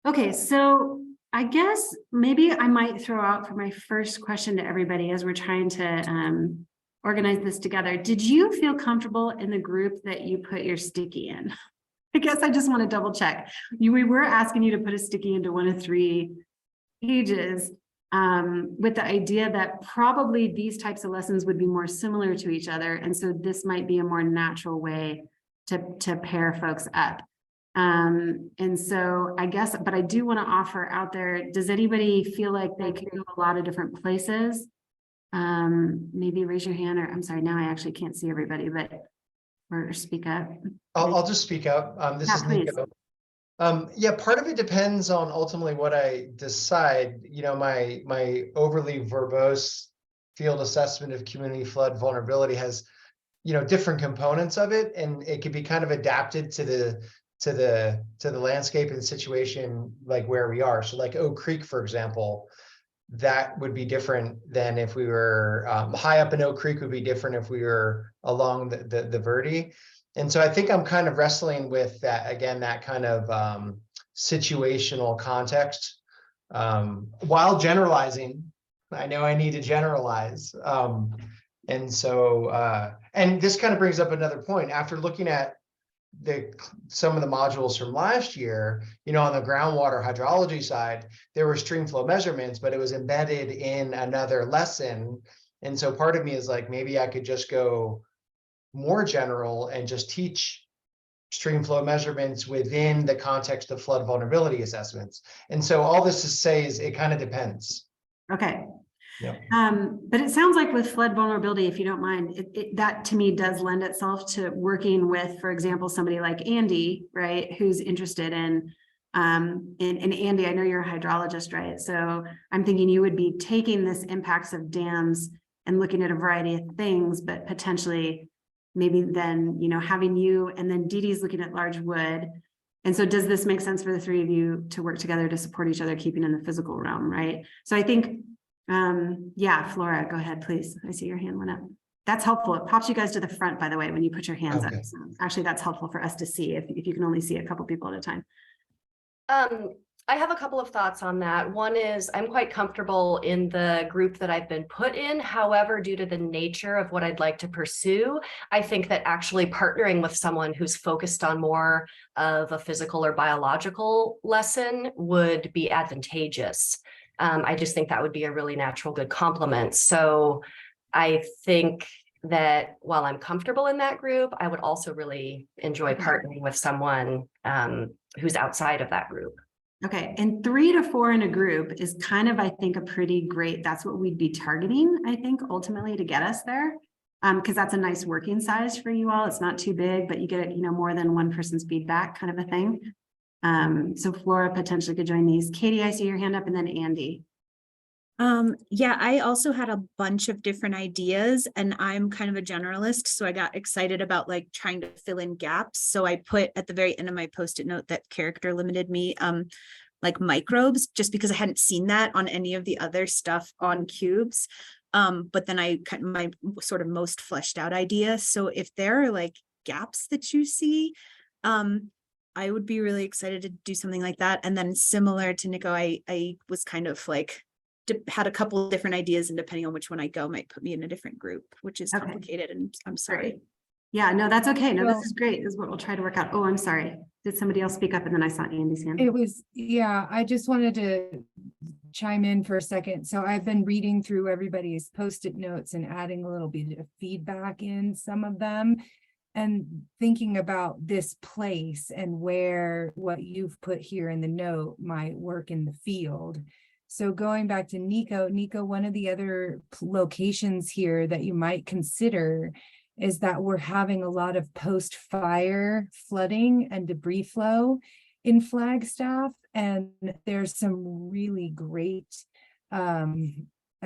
Okay, so I guess maybe I might throw out for my first question to everybody as we're trying to organize this together. Did you feel comfortable in the group that you put your sticky in? I guess I just want to double check. We were asking you to put a sticky into one of 3 pages with the idea that probably these types of lessons would be more similar to each other. And so this might be a more natural way to pair folks up. And so I guess, but I do want to offer out there, does anybody feel like they could go a lot of different places? Maybe raise your hand, or I'm sorry, now I actually can't see everybody, but or speak up. I'll just speak up. This Yeah, is please. Nico. Yeah, part of it depends on ultimately what I decide. You know, my overly verbose field assessment of community flood vulnerability has, you know, different components of it, and it can be kind of adapted to the landscape and situation like where we are. So like Oak Creek, for example, that would be different than if we were high up in Oak Creek, would be different if we were along the Verde. And so I think I'm kind of wrestling with that, again, that kind of situational context while generalizing. I know I need to generalize. And so, and this kind of brings up another point. After looking at some of the modules from last year, you know, on the groundwater hydrology side, there were stream flow measurements, but it was embedded in another lesson. And so part of me is like, maybe I could just go more general and just teach stream flow measurements within the context of flood vulnerability assessments. And so all this to say is it kind of depends. Okay. Yeah. But it sounds like with flood vulnerability, if you don't mind, that to me does lend itself to working with, for example, somebody like Andy, right, who's interested in Andy, I know you're a hydrologist, right? So I'm thinking you would be taking this impacts of dams and looking at a variety of things, but potentially maybe then, you know, having you and then Dee Dee's looking at large wood. And so does this make sense for the 3 of you to work together to support each other, keeping in the physical realm, right? So I think yeah, Flora, go ahead, please. I see your hand went up. That's helpful. It pops you guys to the front, by the way, when you put your hands up. So actually, that's helpful for us to see if you can only see a couple people at a time. I have a couple of thoughts on that. One is I'm quite comfortable in the group that I've been put in. However, due to the nature of what I'd like to pursue, I think that actually partnering with someone who's focused on more of a physical or biological lesson would be advantageous. I just think that would be a really natural, good complement. So I think that while I'm comfortable in that group, I would also really enjoy partnering with someone who's outside of that group. Okay, and 3 to 4 in a group is kind of, I think, a pretty great, that's what we'd be targeting, I think, ultimately to get us there. Because that's a nice working size for you all. It's not too big, but you get, you know, more than one person's feedback kind of a thing. So Flora potentially could join these. Katie, I see your hand up, and then Andy. Yeah, I also had a bunch of different ideas, and I'm kind of a generalist, so I got excited about like trying to fill in gaps. So I put at the very end of my post-it note that character limited me like microbes, just because I hadn't seen that on any of the other stuff on cubes. But then I cut my sort of most fleshed out idea. So if there are like gaps that you see, I would be really excited to do something like that. And then similar to Nico, I was kind of like, had a couple of different ideas, and depending on which one I go might put me in a different group, which is complicated, and I'm sorry. Great. Yeah, no, that's okay. No, this is great. This is what we'll try to work out. Oh, I'm sorry. Did somebody else speak up? And then I saw Andy's hand. It was, yeah, I just wanted to chime in for a second. So I've been reading through everybody's post-it notes and adding a little bit of feedback in some of them, and thinking about this place and where what you've put here in the note might work in the field. So going back to Nico, one of the other locations here that you might consider is that we're having a lot of post-fire flooding and debris flow in Flagstaff. And there's some really great, I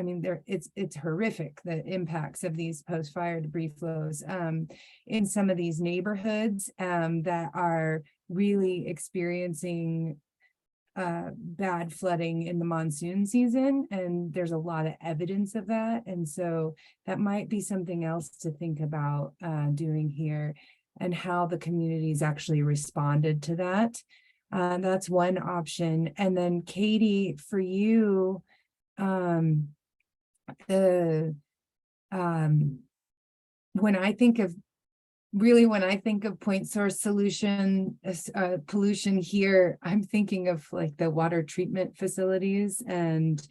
mean, it's horrific, the impacts of these post-fire debris flows in some of these neighborhoods that are really experiencing bad flooding in the monsoon season, and there's a lot of evidence of that. And so that might be something else to think about doing here, and how the communities actually responded to that. That's one option. And then Katie, for you, when I think of point source solution, pollution here, I'm thinking of like the water treatment facilities and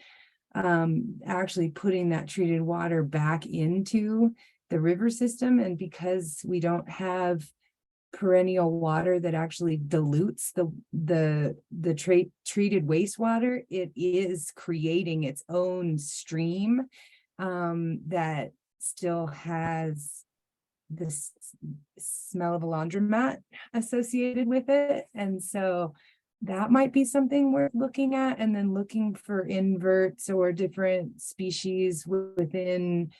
actually putting that treated water back into the river system. And because we don't have perennial water that actually dilutes the treated wastewater, it is creating its own stream that still has this smell of a laundromat associated with it. And so that might be something worth looking at, and then looking for inverts or different species within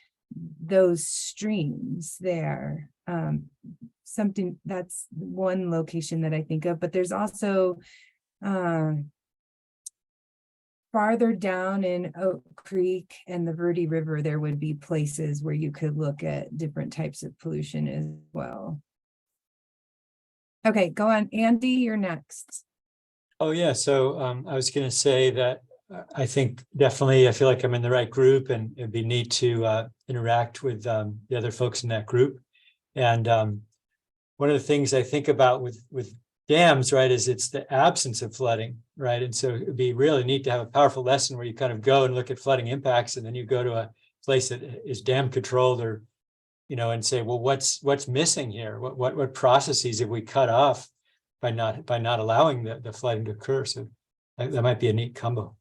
those streams there. Something that's one location that I think of, but there's also farther down in Oak Creek and the Verde River, there would be places where you could look at different types of pollution as well. Okay, go on, Andy, you're next. Oh, yeah. So I was going to say that I think definitely I feel like I'm in the right group, and it'd be neat to interact with the other folks in that group. And one of the things I think about with dams, right, is it's the absence of flooding, right? And so it'd be really neat to have a powerful lesson where you kind of go and look at flooding impacts, and then you go to a place that is dam controlled, or, you know, and say, well, what's missing here? What processes have we cut off by not allowing the flooding to occur? So that might be a neat combo.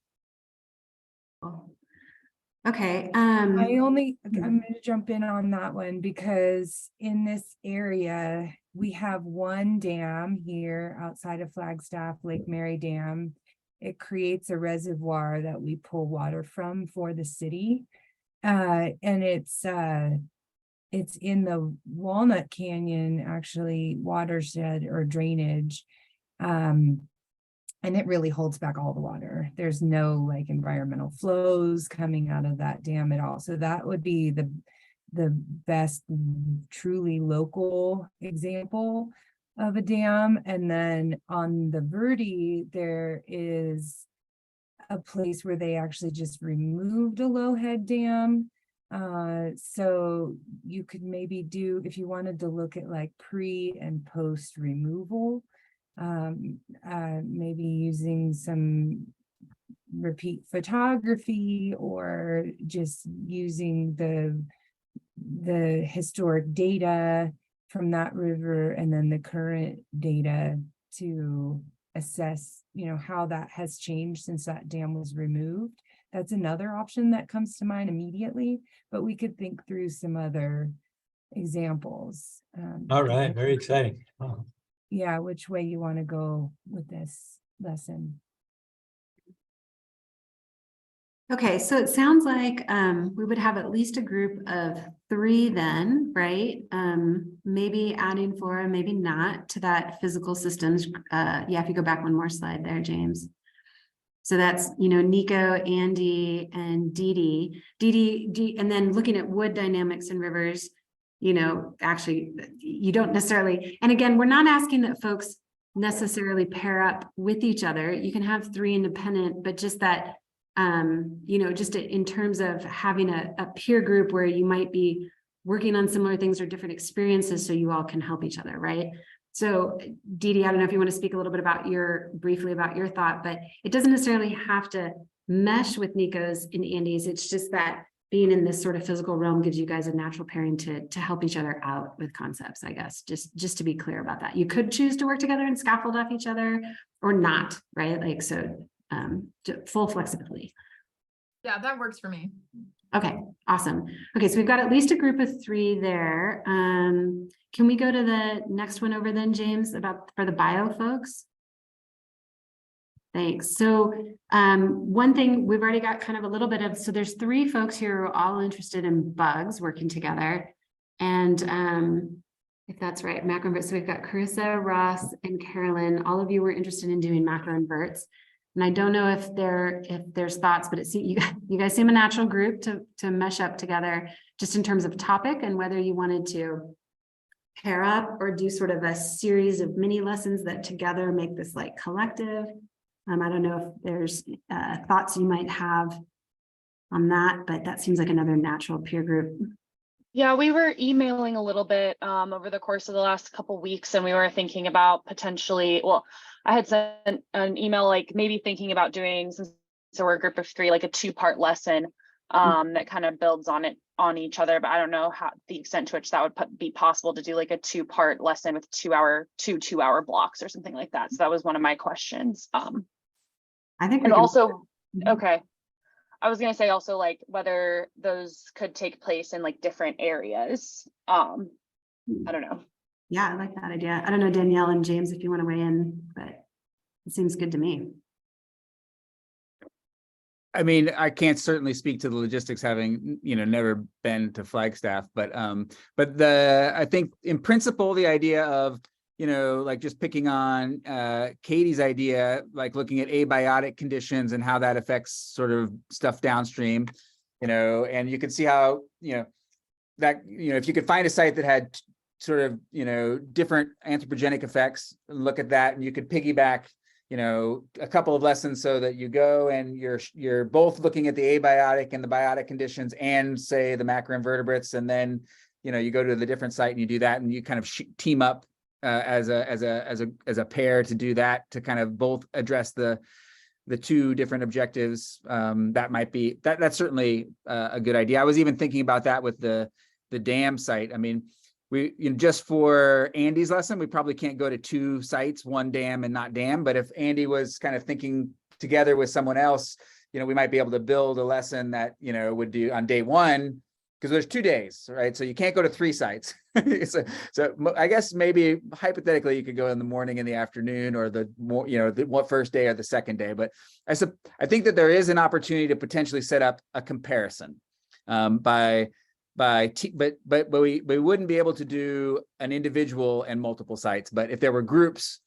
Okay. I'm going to jump in on that one, because in this area, we have one dam here outside of Flagstaff, Lake Mary Dam. It creates a reservoir that we pull water from for the city. And it's in the Walnut Canyon, actually, watershed or drainage. And it really holds back all the water. There's no like environmental flows coming out of that dam at all. So that would be the best truly local example of a dam. And then on the Verde, there is a place where they actually just removed a low head dam. So you could maybe do, if you wanted to look at like pre and post removal, maybe using some repeat photography, or just using the historic data from that river and then the current data to assess, you know, how that has changed since that dam was removed. That's another option that comes to mind immediately, but we could think through some other examples. All right, very exciting. Oh. Yeah, which way you want to go with this lesson. Okay, so it sounds like we would have at least a group of 3 then, right? Maybe adding Flora, maybe not, to that physical systems. Yeah, if you go back one more slide there, James. So that's, you know, Nico, Andy, and Dee Dee, and then looking at wood dynamics in rivers, you know, actually, you don't necessarily, and again, we're not asking that folks necessarily pair up with each other. You can have 3 independent, but just that, you know, just in terms of having a peer group where you might be working on similar things or different experiences, so you all can help each other, right? So Dee Dee, I don't know if you want to speak a little bit about briefly about your thought, but it doesn't necessarily have to mesh with Nico's and Andy's. It's just that being in this sort of physical realm gives you guys a natural pairing to help each other out with concepts, I guess, just to be clear about that. You could choose to work together and scaffold off each other or not, right? Like, so full flexibility. Yeah, that works for me. Okay, awesome. Okay, so we've got at least a group of 3 there. Can we go to the next one over then, James, for the bio folks? Thanks. So one thing we've already got kind of a little bit of, so there's 3 folks here who are all interested in bugs working together. And if that's right, macro inverts. So we've got Carissa, Ross, and Carolyn. All of you were interested in doing macro inverts. And I don't know if there's thoughts, but you guys seem a natural group to mesh up together, just in terms of topic and whether you wanted to pair up or do sort of a series of mini lessons that together make this like collective. I don't know if there's thoughts you might have on that, but that seems like another natural peer group. Yeah, we were emailing a little bit over the course of the last couple weeks, and we were thinking about potentially, well, I had sent an email like maybe thinking about doing, since we're a group of 3, like a 2-part lesson that kind of builds on each other, but I don't know how the extent to which that would be possible to do like a 2-part lesson with 2-hour blocks or something like that. So that was one of my questions. I think and also, Mhm. okay. I was gonna say also like whether those could take place in like different areas. I don't know. Yeah, I like that idea. I don't know, Danielle and James, if you want to weigh in, but it seems good to me. I mean, I can't certainly speak to the logistics, having, never been to Flagstaff, but I think in principle, the idea of, like just picking on Katie's idea, like looking at abiotic conditions and how that affects sort of stuff downstream, and you can see how, that, if you could find a site that had sort of, different anthropogenic effects, look at that, and you could piggyback, a couple of lessons so that you go and you're both looking at the abiotic and the biotic conditions and say the macroinvertebrates, and then, you go to the different site and you do that, and you kind of team up as a pair to do that, to kind of both address the 2 different objectives. That might be that's certainly a good idea. I was even thinking about that with the dam site. I mean, we, just for Andy's lesson, we probably can't go to 2 sites, one dam and not dam. But if Andy was kind of thinking together with someone else, we might be able to build a lesson that, would do on day 1, because there's 2 days, right? So you can't go to 3 sites. so I guess maybe hypothetically you could go in the morning and the afternoon, or the more, the first day or the second day. But I think that there is an opportunity to potentially set up a comparison but we wouldn't be able to do an individual and multiple sites. But if there were groups,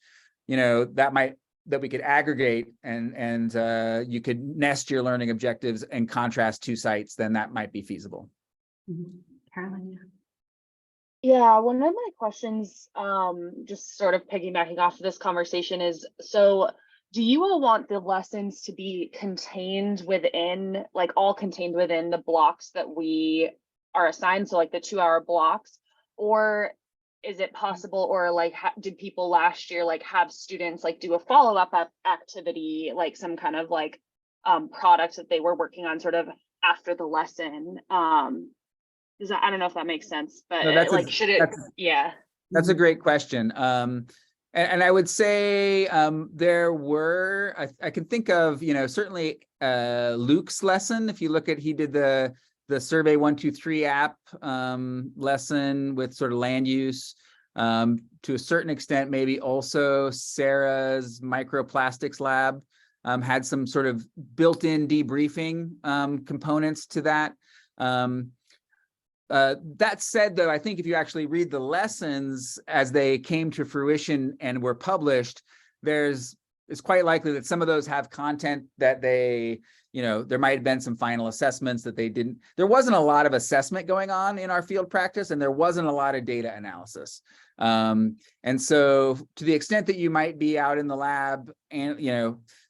that we could aggregate and you could nest your learning objectives and contrast 2 sites, then that might be feasible. Carolyn, Yeah, one of my questions, just sort of piggybacking off of this conversation is, so do you all want the lessons to be contained within, like all contained within the blocks that we are assigned, so like the 2-hour blocks, or is it possible, or like did people last year like have students like do a follow-up activity, like some kind of like product that they were working on sort of after the lesson? I don't know if that makes sense, but No, should it? Yeah. That's a great question. And I would say there were, I can think of, certainly Luke's lesson. If you look at, he did the Survey 123 app lesson with sort of land use. To a certain extent, maybe also Sarah's microplastics lab had some sort of built-in debriefing components to that. That said, though, I think if you actually read the lessons as they came to fruition and were published, it's quite likely that some of those have content that they, there might have been some final assessments that they didn't. There wasn't a lot of assessment going on in our field practice, and there wasn't a lot of data analysis. And so to the extent that you might be out in the lab and,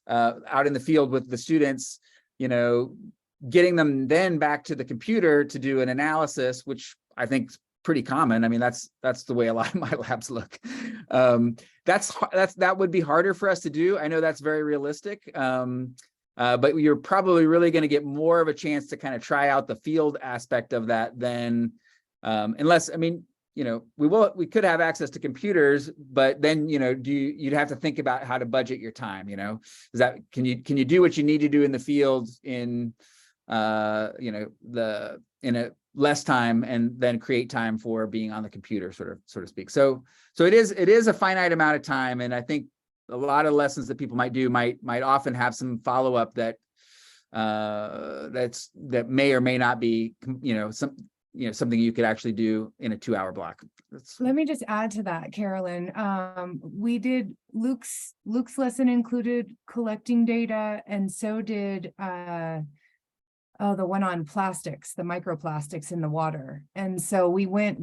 out in the field with the students, getting them then back to the computer to do an analysis, which I think is pretty common. I mean, that's the way a lot of my labs look. That would be harder for us to do. I know that's very realistic. But you're probably really going to get more of a chance to kind of try out the field aspect of that than, unless, I mean, we could have access to computers, but then, you'd have to think about how to budget your time, can you do what you need to do in the field in, in a less time, and then create time for being on the computer, so to speak. So it is a finite amount of time. And I think a lot of lessons that people might do might often have some follow-up that may or may not be, something you could actually do in a 2-hour block. Let me just add to that, Carolyn. We did Luke's lesson included collecting data, and so did the one on plastics, the microplastics in the water. And so we went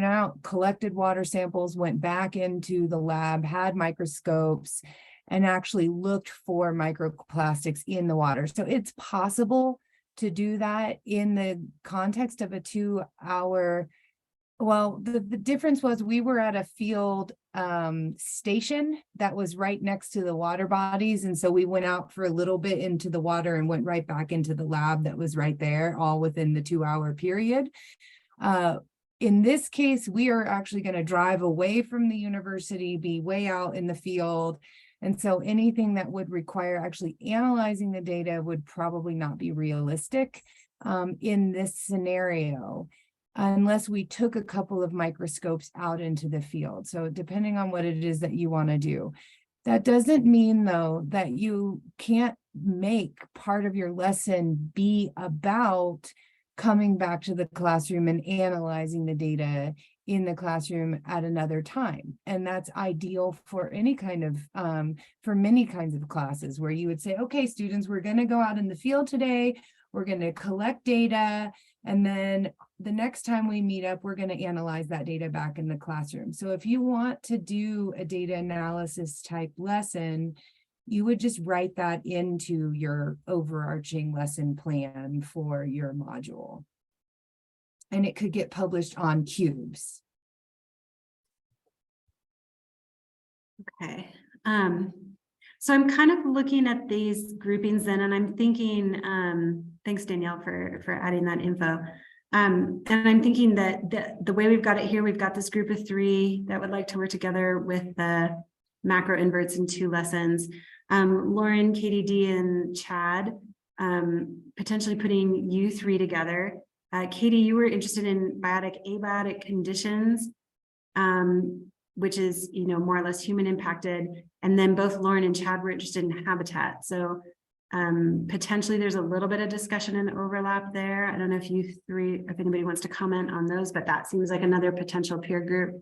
out, collected water samples, went back into the lab, had microscopes, and actually looked for microplastics in the water. So it's possible to do that in the context of a 2-hour. Well, the difference was we were at a field station that was right next to the water bodies. And so we went out for a little bit into the water and went right back into the lab that was right there, all within the 2-hour period. In this case, we are actually going to drive away from the university, be way out in the field. And so anything that would require actually analyzing the data would probably not be realistic in this scenario, unless we took a couple of microscopes out into the field. So depending on what it is that you want to do. That doesn't mean, though, that you can't make part of your lesson be about coming back to the classroom and analyzing the data in the classroom at another time. And that's ideal for any kind of, for many kinds of classes where you would say, okay, students, we're going to go out in the field today. We're going to collect data. And then the next time we meet up, we're going to analyze that data back in the classroom. So if you want to do a data analysis type lesson, you would just write that into your overarching lesson plan for your module. And it could get published on Cubes. Okay. So I'm kind of looking at these groupings then, and I'm thinking, thanks Danielle for adding that info. And I'm thinking that the way we've got it here, we've got this group of 3 that would like to work together with the macro inverts in 2 lessons. Lauren, KDD, and Chad, potentially putting you 3 together. Katie, you were interested in abiotic conditions, which is, more or less human impacted. And then both Lauren and Chad were interested in habitat. So potentially there's a little bit of discussion and overlap there. I don't know if if anybody wants to comment on those, but that seems like another potential peer group.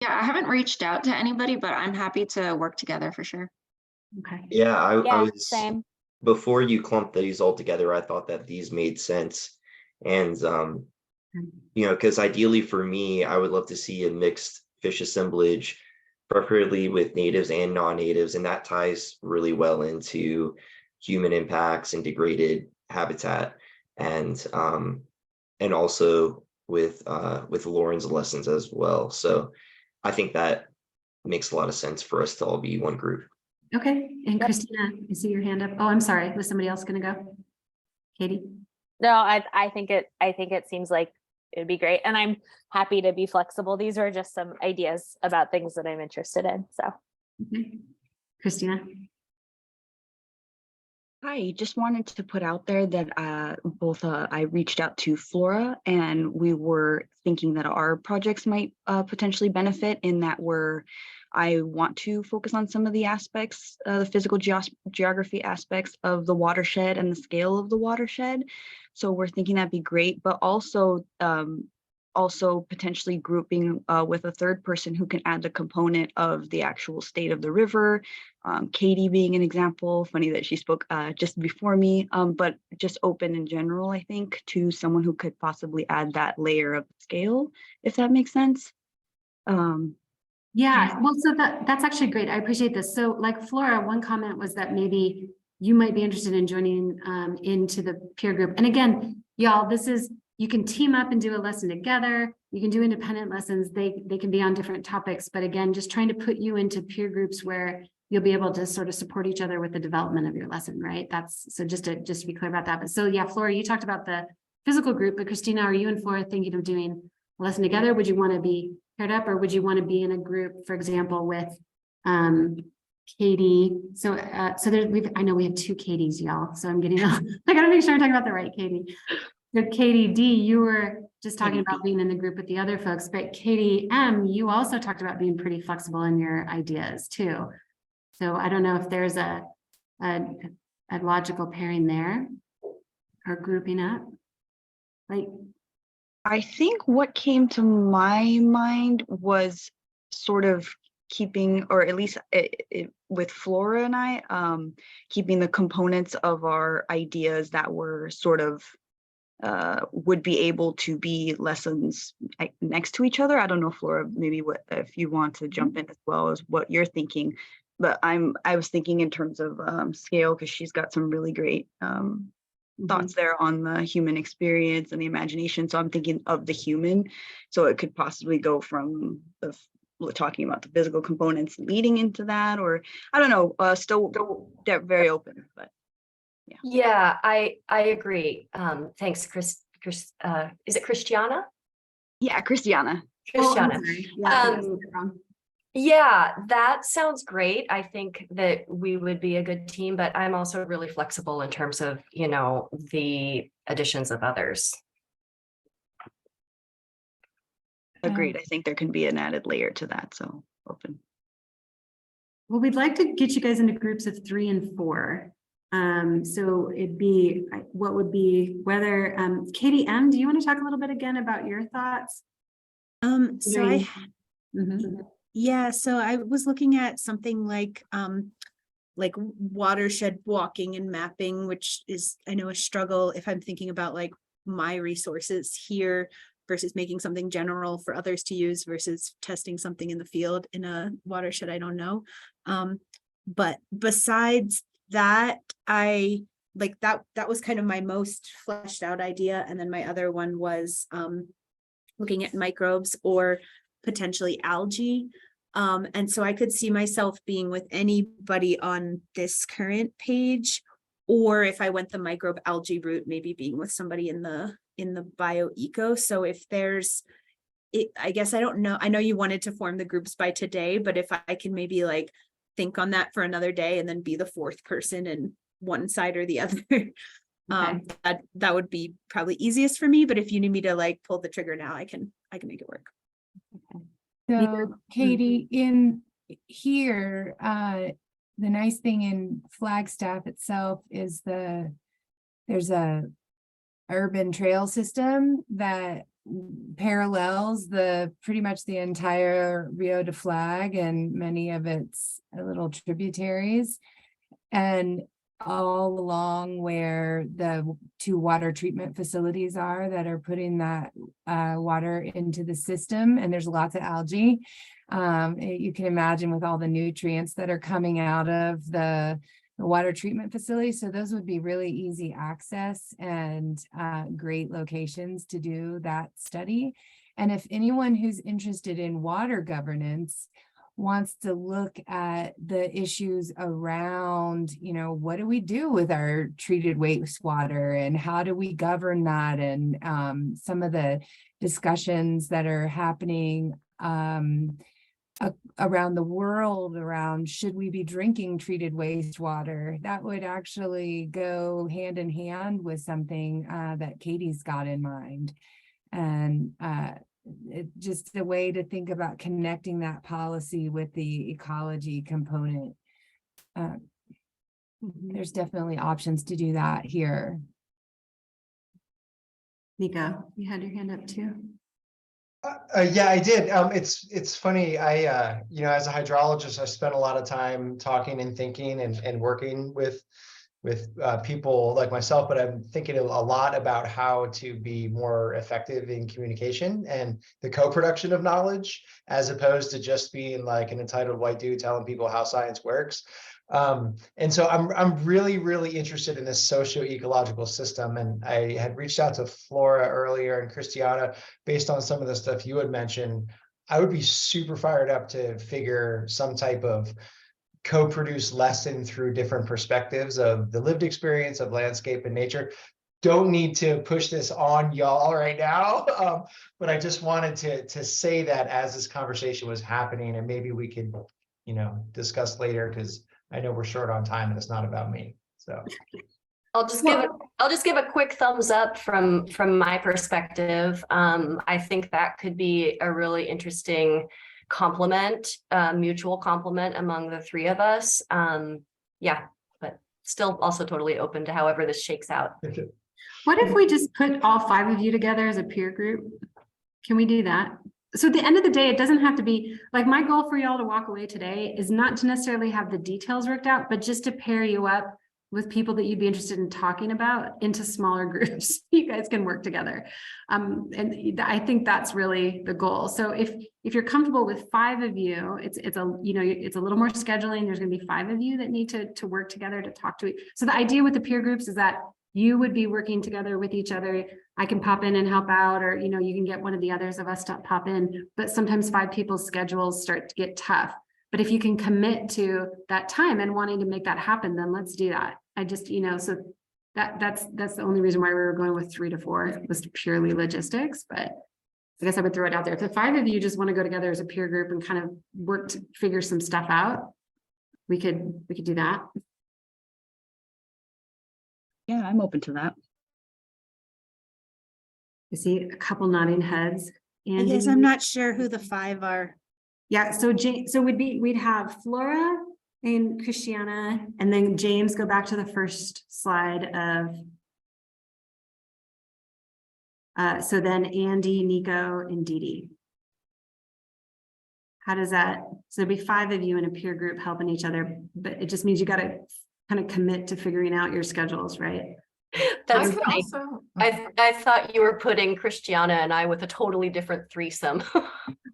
Yeah, I haven't reached out to anybody, but I'm happy to work together for sure. Okay. Yeah, I was, same. before you clumped these all together, I thought that these made sense. And, because ideally for me, I would love to see a mixed fish assemblage, preferably with natives and non-natives. And that ties really well into human impacts and degraded habitat. And also with Lauren's lessons as well. So I think that makes a lot of sense for us to all be one group. Okay. And Christina, I see your hand up. Oh, I'm sorry. Was somebody else going to go? Katie? No, I think it seems like it'd be great. And I'm happy to be flexible. These are just some ideas about things that I'm interested in. So. Okay. Christina? Hi, just wanted to put out there that I reached out to Flora, and we were thinking that our projects might potentially benefit in that I want to focus on some of the aspects, the physical geography aspects of the watershed and the scale of the watershed. So we're thinking that'd be great, but also potentially grouping with a third person who can add the component of the actual state of the river. Katie being an example, funny that she spoke just before me, but just open in general, I think, to someone who could possibly add that layer of scale, if that makes sense. Yeah, well, so that's actually great. I appreciate this. So like Flora, one comment was that maybe you might be interested in joining into the peer group. And again, y'all, you can team up and do a lesson together. You can do independent lessons. They can be on different topics, but again, just trying to put you into peer groups where you'll be able to sort of support each other with the development of your lesson, right? So just to be clear about that. But so yeah, Flora, you talked about the physical group, but Christina, are you and Flora thinking of doing a lesson together? Would you want to be paired up, or would you want to be in a group, for example, with Katie? So I know we have 2 Katies, y'all. So I'm getting I gotta make sure I'm talking about the right Katie. So Katie D, you were just talking about being in the group with the other folks, but Katie M, you also talked about being pretty flexible in your ideas too. So I don't know if there's a logical pairing there or grouping up. Like, I think what came to my mind was sort of keeping, or at least with Flora and I, keeping the components of our ideas that were sort of would be able to be lessons next to each other. I don't know, Flora, maybe what if you want to jump in as well as what you're thinking, but I was thinking in terms of scale, because she's got some really great thoughts there on the human experience and the imagination. So I'm thinking of the human. So it could possibly go from talking about the physical components leading into that, or I don't know, still they're very open, but Yeah, I agree. Thanks, Chris. Is it Christiana? yeah, Christiana. Christiana. Yeah, Yeah, that sounds great. I think that we would be a good team, but I'm also really flexible in terms of, the additions of others. Agreed. I think there can be an added layer to that. So open. well, we'd like to get you guys into groups of 3 and 4. So it'd be, what would be whether, Katie M, do you want to talk a little bit again about your thoughts? So yeah, so I was looking at something like watershed walking and mapping, which is, I know, a struggle if I'm thinking about like my resources here versus making something general for others to use versus testing something in the field in a watershed I don't know. But besides that, I like that was kind of my most fleshed out idea. And then my other one was looking at microbes or potentially algae. And so I could see myself being with anybody on this current page, or if I went the microbe algae route, maybe being with somebody in the bioeco. So if there's I guess I don't know. I know you wanted to form the groups by today, but if I can maybe like think on that for another day and then be the 4th person in one side or the other. That would be probably easiest for me. But if you need me to like pull the trigger now, I can make it work. So Katie, in here, the nice thing in Flagstaff itself is there's a urban trail system that parallels pretty much the entire Rio de Flag and many of its little tributaries, and all along where the 2 water treatment facilities are that are putting that water into the system, and there's lots of algae. You can imagine with all the nutrients that are coming out of the water treatment facility. So those would be really easy access and great locations to do that study. And if anyone who's interested in water governance wants to look at the issues around, what do we do with our treated wastewater and how do we govern that, and some of the discussions that are happening around the world around should we be drinking treated wastewater, that would actually go hand in hand with something that Katie's got in mind. And just a way to think about connecting that policy with the ecology component. There's definitely options to do that here. Nika, you had your hand up too. Yeah, I did. It's funny. I as a hydrologist, I spent a lot of time talking and thinking and working with people like myself, but I'm thinking a lot about how to be more effective in communication and the co-production of knowledge, as opposed to just being like an entitled white dude telling people how science works. And so I'm really interested in this socio-ecological system. And I had reached out to Flora earlier and Christiana based on some of the stuff you had mentioned. I would be super fired up to figure some type of co-produce lesson through different perspectives of the lived experience of landscape and nature. Don't need to push this on y'all right now, but I just wanted to say that as this conversation was happening, and maybe we could, discuss later, because I know we're short on time and it's not about me. So I'll just give a quick thumbs up from my perspective. I think that could be a really interesting mutual complement among the 3 of us. Yeah, but still also totally open to however this shakes out. What if we just put all 5 of you together as a peer group? Can we do that? So at the end of the day, it doesn't have to be, like, my goal for y'all to walk away today is not to necessarily have the details worked out, but just to pair you up with people that you'd be interested in talking about into smaller groups. You guys can work together. And I think that's really the goal. So if you're comfortable with 5 of you, it's a, you know, it's a little more scheduling. There's going to be 5 of you that need to work together to talk to. So the idea with the peer groups is that you would be working together with each other. I can pop in and help out, or, you know, you can get one of the others of us to pop in, but sometimes 5 people's schedules start to get tough. But if you can commit to that time and wanting to make that happen, then let's do that. I just, you know, so that's the only reason why we were going with 3 to 4 was purely logistics. But I guess I would throw it out there. If the 5 of you just want to go together as a peer group and kind of work to figure some stuff out, we could do that. Yeah, I'm open to that. I see a couple nodding heads. I guess I'm not sure who the 5 are. Yeah, so we'd have Flora and Christiana, and then James, go back to the first slide of so then Andy, Nico, and Dee Dee. How does that, so there'd be 5 of you in a peer group helping each other, but it just means you got to kind of commit to figuring out your schedules, right? That's I could funny. also, I thought you were putting Christiana and I with a totally different threesome.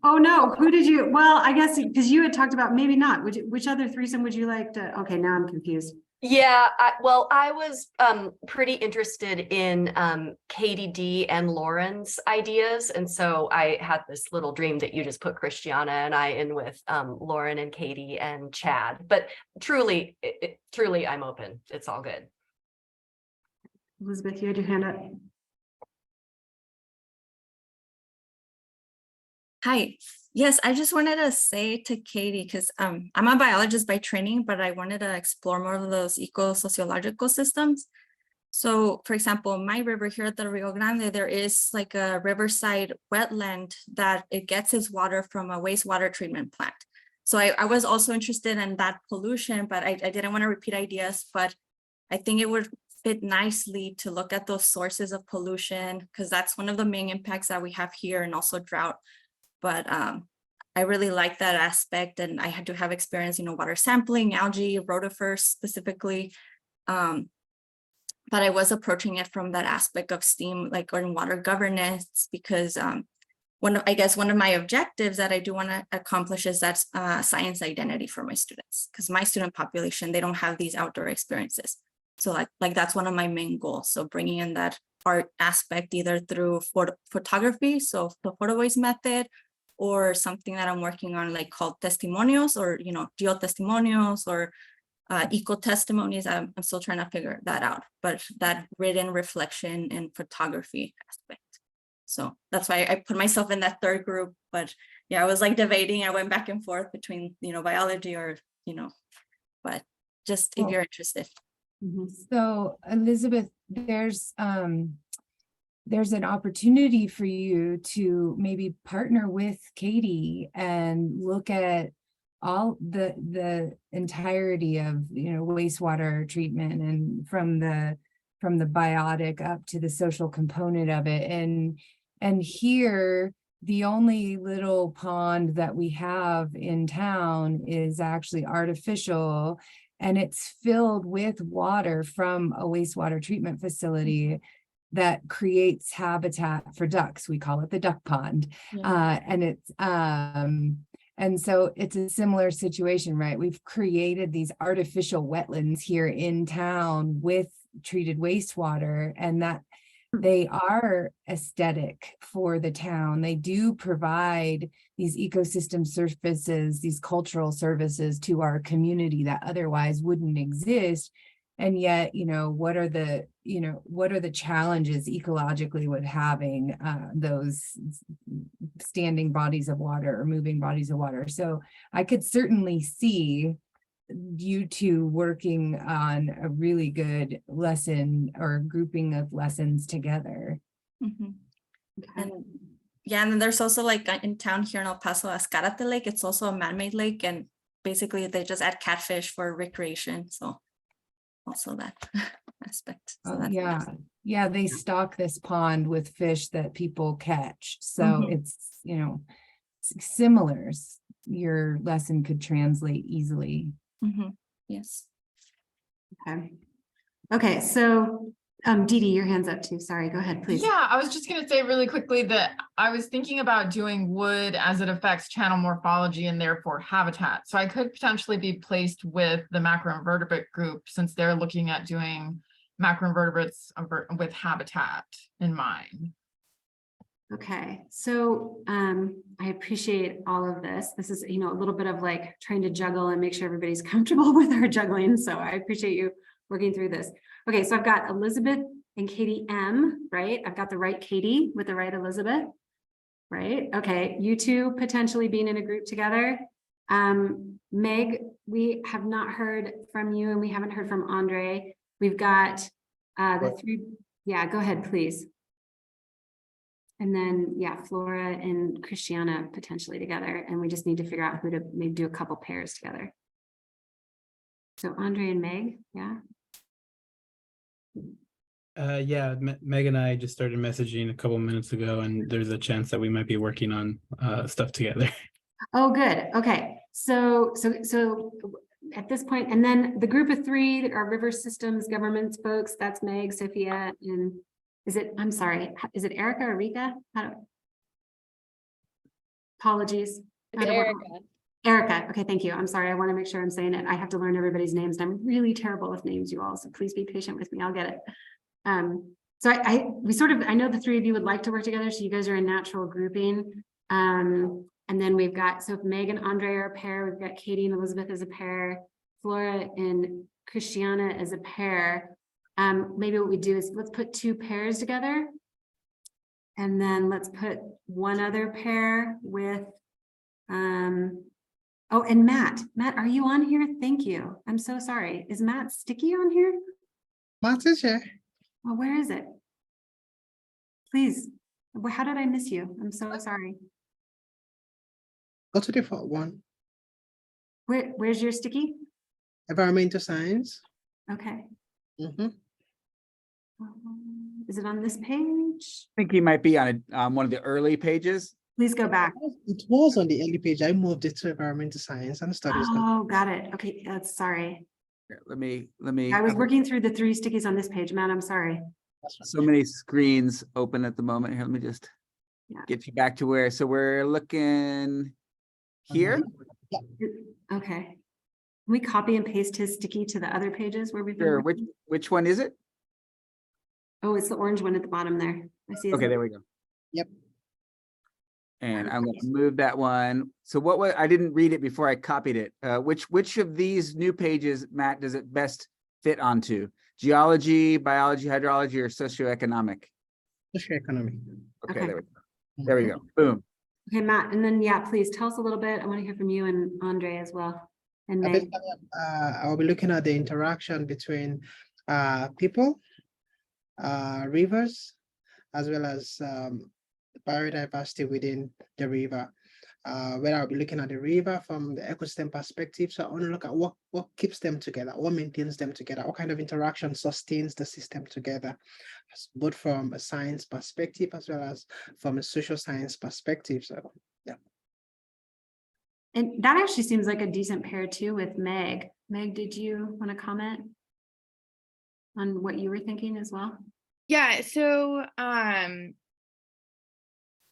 Oh no, who did you? Well, I guess because you had talked about maybe not. Which other threesome would you like to? Okay, now I'm confused. Yeah, I was pretty interested in Katie D and Lauren's ideas. And so I had this little dream that you just put Christiana and I in with Lauren and Katie and Chad. But truly, truly, I'm open. It's all good. Elizabeth, you had your hand up. Hi. Yes, I just wanted to say to Katie, because I'm a biologist by training, but I wanted to explore more of those eco-sociological systems. So, for example, my river here at the Rio Grande, there is like a riverside wetland that it gets its water from a wastewater treatment plant. So I was also interested in that pollution, but I didn't want to repeat ideas, but I think it would fit nicely to look at those sources of pollution, because that's one of the main impacts that we have here, and also drought. But I really like that aspect, and I had to have experience, you know, water sampling, algae, rotifers specifically. But I was approaching it from that aspect of STEAM, like on water governance, because one of my objectives that I do want to accomplish is that science identity for my students, because my student population, they don't have these outdoor experiences. So like that's one of my main goals. So bringing in that art aspect, either through photography, so the photo voice method, or something that I'm working on, like called testimonials, or, you know, geotestimonials, or eco testimonies. I'm still trying to figure that out, but that written reflection and photography aspect. So that's why I put myself in that 3rd group. But yeah, I was like debating. I went back and forth between, you know, biology or, you know, but just if you're interested. So Elizabeth, there's an opportunity for you to maybe partner with Katie and look at all the entirety of, you know, wastewater treatment, and from the biotic up to the social component of it. And here, the only little pond that we have in town is actually artificial, and it's filled with water from a wastewater treatment facility that creates habitat for ducks. We call it the duck pond. Yeah. And so it's a similar situation, right? We've created these artificial wetlands here in town with treated wastewater, and that they are aesthetic for the town. They do provide these ecosystem services, these cultural services to our community that otherwise wouldn't exist. And yet, you know, what are the challenges ecologically with having those standing bodies of water or moving bodies of water? So I could certainly see you two working on a really good lesson or grouping of lessons together. Mm-hmm. And yeah, and then there's also like in town here in El Paso, Ascarate Lake. It's also a man-made lake, and basically they just add catfish for recreation. So also that aspect. So that's yeah, nice. Yeah, they stock this pond with fish that people catch. So Mhm. it's, similar. Your lesson could translate easily. Yes. Okay. Okay, so, Dee Dee, your hand's up too. Sorry, go ahead, please. Yeah, I was just gonna say really quickly that I was thinking about doing wood as it affects channel morphology and therefore habitat. So I could potentially be placed with the macroinvertebrate group since they're looking at doing macroinvertebrates with habitat in mind. Okay, so I appreciate all of this. This is, a little bit of like trying to juggle and make sure everybody's comfortable with our juggling. So I appreciate you working through this. Okay, so I've got Elizabeth and Katie M, right? I've got the right Katie with the right Elizabeth, right? Okay, you two potentially being in a group together. Meg, we have not heard from you and we haven't heard from Andre. We've got the three. Yeah, go ahead, please. And then, yeah, Flora and Christiana potentially together. And we just need to figure out who to maybe do a couple pairs together. So Andre and Meg, yeah. Yeah, Meg and I just started messaging a couple minutes ago, and there's a chance that we might be working on stuff together. Oh, good. Okay. So at this point, and then the group of three that are river systems governments folks, that's Meg, Sophia, and I'm sorry, is it Erica or Rika? Apologies. It's Erica. Erica. Okay, thank you. I'm sorry. I want to make sure I'm saying it. I have to learn everybody's names and I'm really terrible with names, you all. So please be patient with me. I'll get it. So I know the three of you would like to work together. So you guys are in natural grouping. And then we've got, so if Meg and Andre are a pair, we've got Katie and Elizabeth as a pair, Flora and Christiana as a pair. Maybe what we do is let's put two pairs together. And then let's put one other pair with, oh, and Matt, are you on here? Thank you. I'm so sorry. Is Matt Sticky on here? Matt is here. Well, where is it? Please, how did I miss you? I'm so sorry. Go to the default one. Where's your Sticky? Environmental science. Okay. Mm-hmm. Is it on this page? I think he might be on one of the early pages. Please go back. It was on the early page. I moved it to environmental science and studies. Oh, got it. Okay, that's sorry. Here, let me. I was working through the three stickies on this page, Matt. I'm sorry. So many screens open at the moment. Here, let me just get you back to where. So we're looking here. Okay. Can we copy and paste his sticky to the other pages where we've been? Sure. Which one is it? Oh, it's the orange one at the bottom there. I see. Okay, there we go. Yep. And I'm going to move that one. So what was, I didn't read it before I copied it. Which of these new pages, Matt, does it best fit onto? Geology, biology, hydrology, or socioeconomic? Socioeconomic. Okay, Okay. there we go. There we go. Boom. Okay, Matt, and then please tell us a little bit. I want to hear from you and Andre as well. And Meg. I'll be looking at the interaction between people, rivers, as well as biodiversity within the river. Where I'll be looking at the river from the ecosystem perspective. So I want to look at what keeps them together, what maintains them together, what kind of interaction sustains the system together, both from a science perspective as well as from a social science perspective. So yeah. And that actually seems like a decent pair too with Meg. Meg, did you want to comment on what you were thinking as well? Yeah, so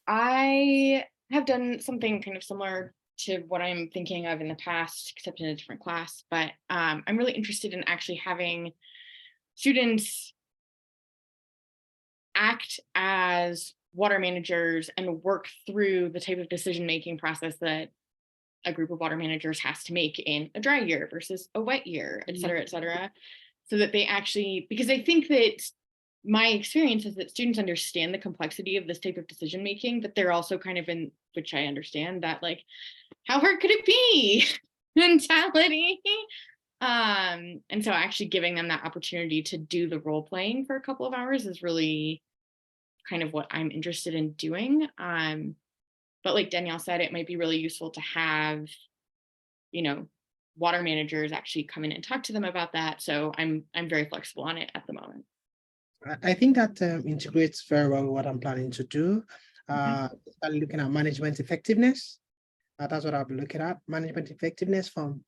I have done something kind of similar to what I'm thinking of in the past, except in a different class, but I'm really interested in actually having students act as water managers and work through the type of decision-making process that a group of water managers has to make in a dry year versus a wet year, et cetera, so that they actually, because I think that my experience is that students understand the complexity of this type of decision making, but they're also kind of in, which I understand, that like, how hard could it be mentality. And so actually giving them that opportunity to do the role playing for a couple of hours is really kind of what I'm interested in doing. But like Danielle said, it might be really useful to have, water managers actually come in and talk to them about that. So I'm very flexible on it at the moment. I think that integrates very well with what I'm planning to do. Start looking at management effectiveness. That's what I'll be looking at, management effectiveness from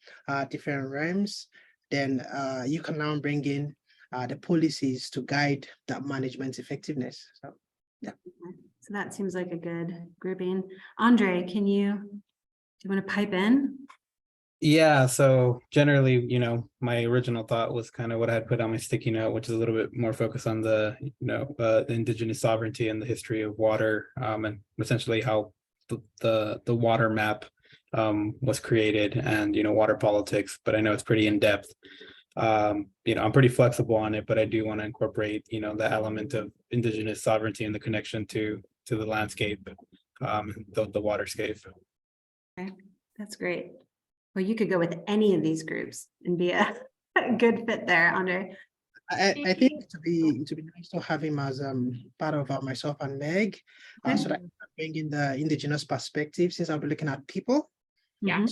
different realms. Then you can now bring in the policies to guide that management effectiveness. So, yeah. So that seems like a good grouping. Andre, do you want to pipe in? Yeah, so generally, my original thought was kind of what I had put on my sticky note, which is a little bit more focused on the, the indigenous sovereignty and the history of water, and essentially how the water map was created, and water politics. But I know it's pretty in depth. I'm pretty flexible on it, but I do want to incorporate, the element of indigenous sovereignty and the connection to the landscape, the waterscape. Okay, that's great. Well, you could go with any of these groups and be a good fit there, Andre. I think to be nice to have him as part of myself and Meg, so that I can bring in the indigenous perspective, since I'll be looking at people. Yeah.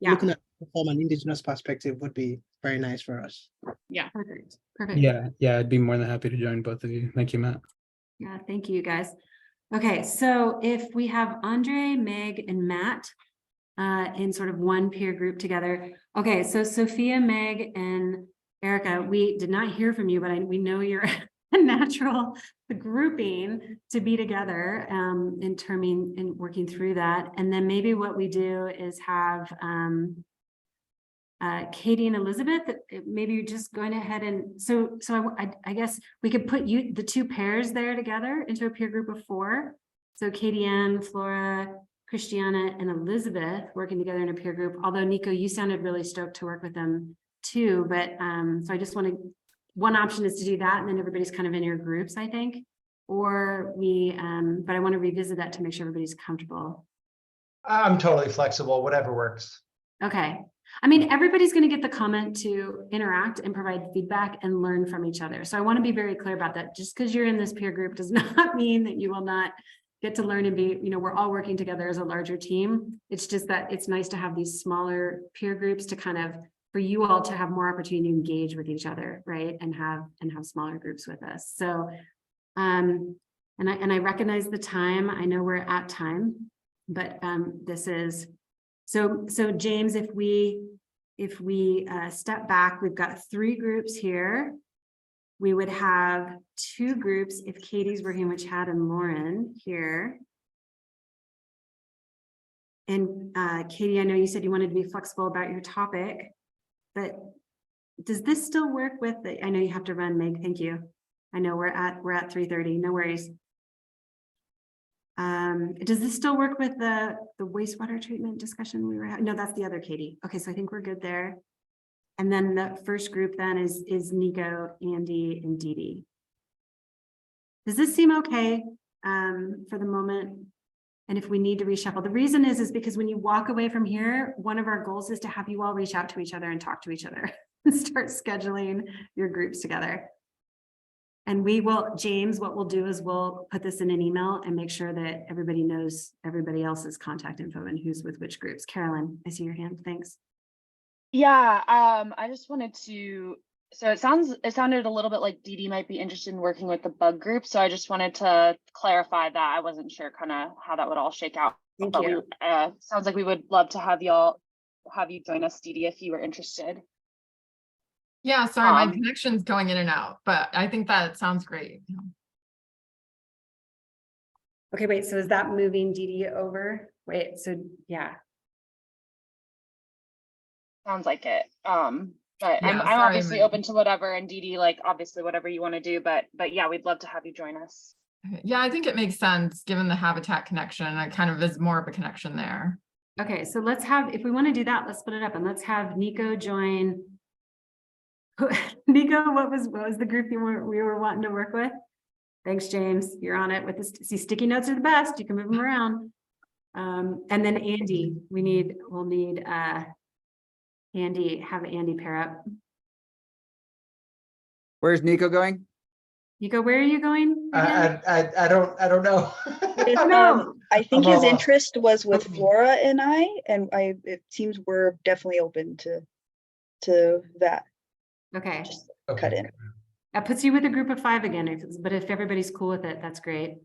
Looking at from an indigenous perspective would be very nice for us. Yeah. Perfect. Perfect. Yeah, I'd be more than happy to join both of you. Thank you, Matt. Yeah, thank you guys. Okay, so if we have Andre, Meg, and Matt in sort of one peer group together. Okay, so Sophia, Meg, and Erica, we did not hear from you, but we know you're a natural grouping to be together in working through that. And then maybe what we do is have Katie and Elizabeth, maybe just going ahead and so I guess we could put the two pairs there together into a peer group of 4. So Katie Ann, Flora, Christiana, and Elizabeth working together in a peer group. Although Nico, you sounded really stoked to work with them too. But so I just one option is to do that, and then everybody's kind of in your groups, I think. Or but I want to revisit that to make sure everybody's comfortable. I'm totally flexible, whatever works. Okay. I mean, everybody's going to get the comment to interact and provide feedback and learn from each other. So I want to be very clear about that. Just because you're in this peer group does not mean that you will not get to learn and be, we're all working together as a larger team. It's just that it's nice to have these smaller peer groups to kind of, for you all to have more opportunity to engage with each other, right? And have smaller groups with us. So, and I recognize the time. I know we're at time, but this is, so James, if we step back, we've got 3 groups here. We would have 2 groups if Katie's working with Chad and Lauren here. And Katie, I know you said you wanted to be flexible about your topic, but does this still work with I know you have to run, Meg, thank you. I know we're at 3:30, no worries. Does this still work with the wastewater treatment discussion we were having? No, that's the other Katie. Okay, so I think we're good there. And then the first group then is Nico, Andy, and Dee Dee. Does this seem okay for the moment? And if we need to reshuffle, the reason is because when you walk away from here, one of our goals is to have you all reach out to each other and talk to each other and start scheduling your groups together. And we will, James, what we'll do is we'll put this in an email and make sure that everybody knows everybody else's contact info and who's with which groups. Carolyn, I see your hand. Thanks. Yeah, I just wanted to, so it sounded a little bit like Dee Dee might be interested in working with the bug group. So I just wanted to clarify that. I wasn't sure kind of how that would all shake out. Thank but you. Sounds like we would love to have you join us, Dee Dee, if you were interested. Yeah, sorry, my connection's going in and out, but I think that sounds great. Okay, wait, so is that moving Dee Dee over? Wait, so yeah. Sounds like it. But Yeah, I'm sorry, obviously Meg. open to whatever, and Dee Dee, like obviously whatever you want to do, but yeah, we'd love to have you join us. Yeah, I think it makes sense given the habitat connection. It kind of is more of a connection there. Okay, so let's have, if we want to do that, let's split it up and let's have Nico join. Nico, what was the group we were wanting to work with? Thanks, James. You're on it with this. See, sticky notes are the best. You can move them around. And then Andy, we'll need Andy, have Andy pair up. Where's Nico going? Nico, where are you going? I don't know. I think his I'm interest was with Flora and it seems we're definitely open to that. Okay. Just cut in. That puts you with a group of 5 again, but if everybody's cool with it, that's great.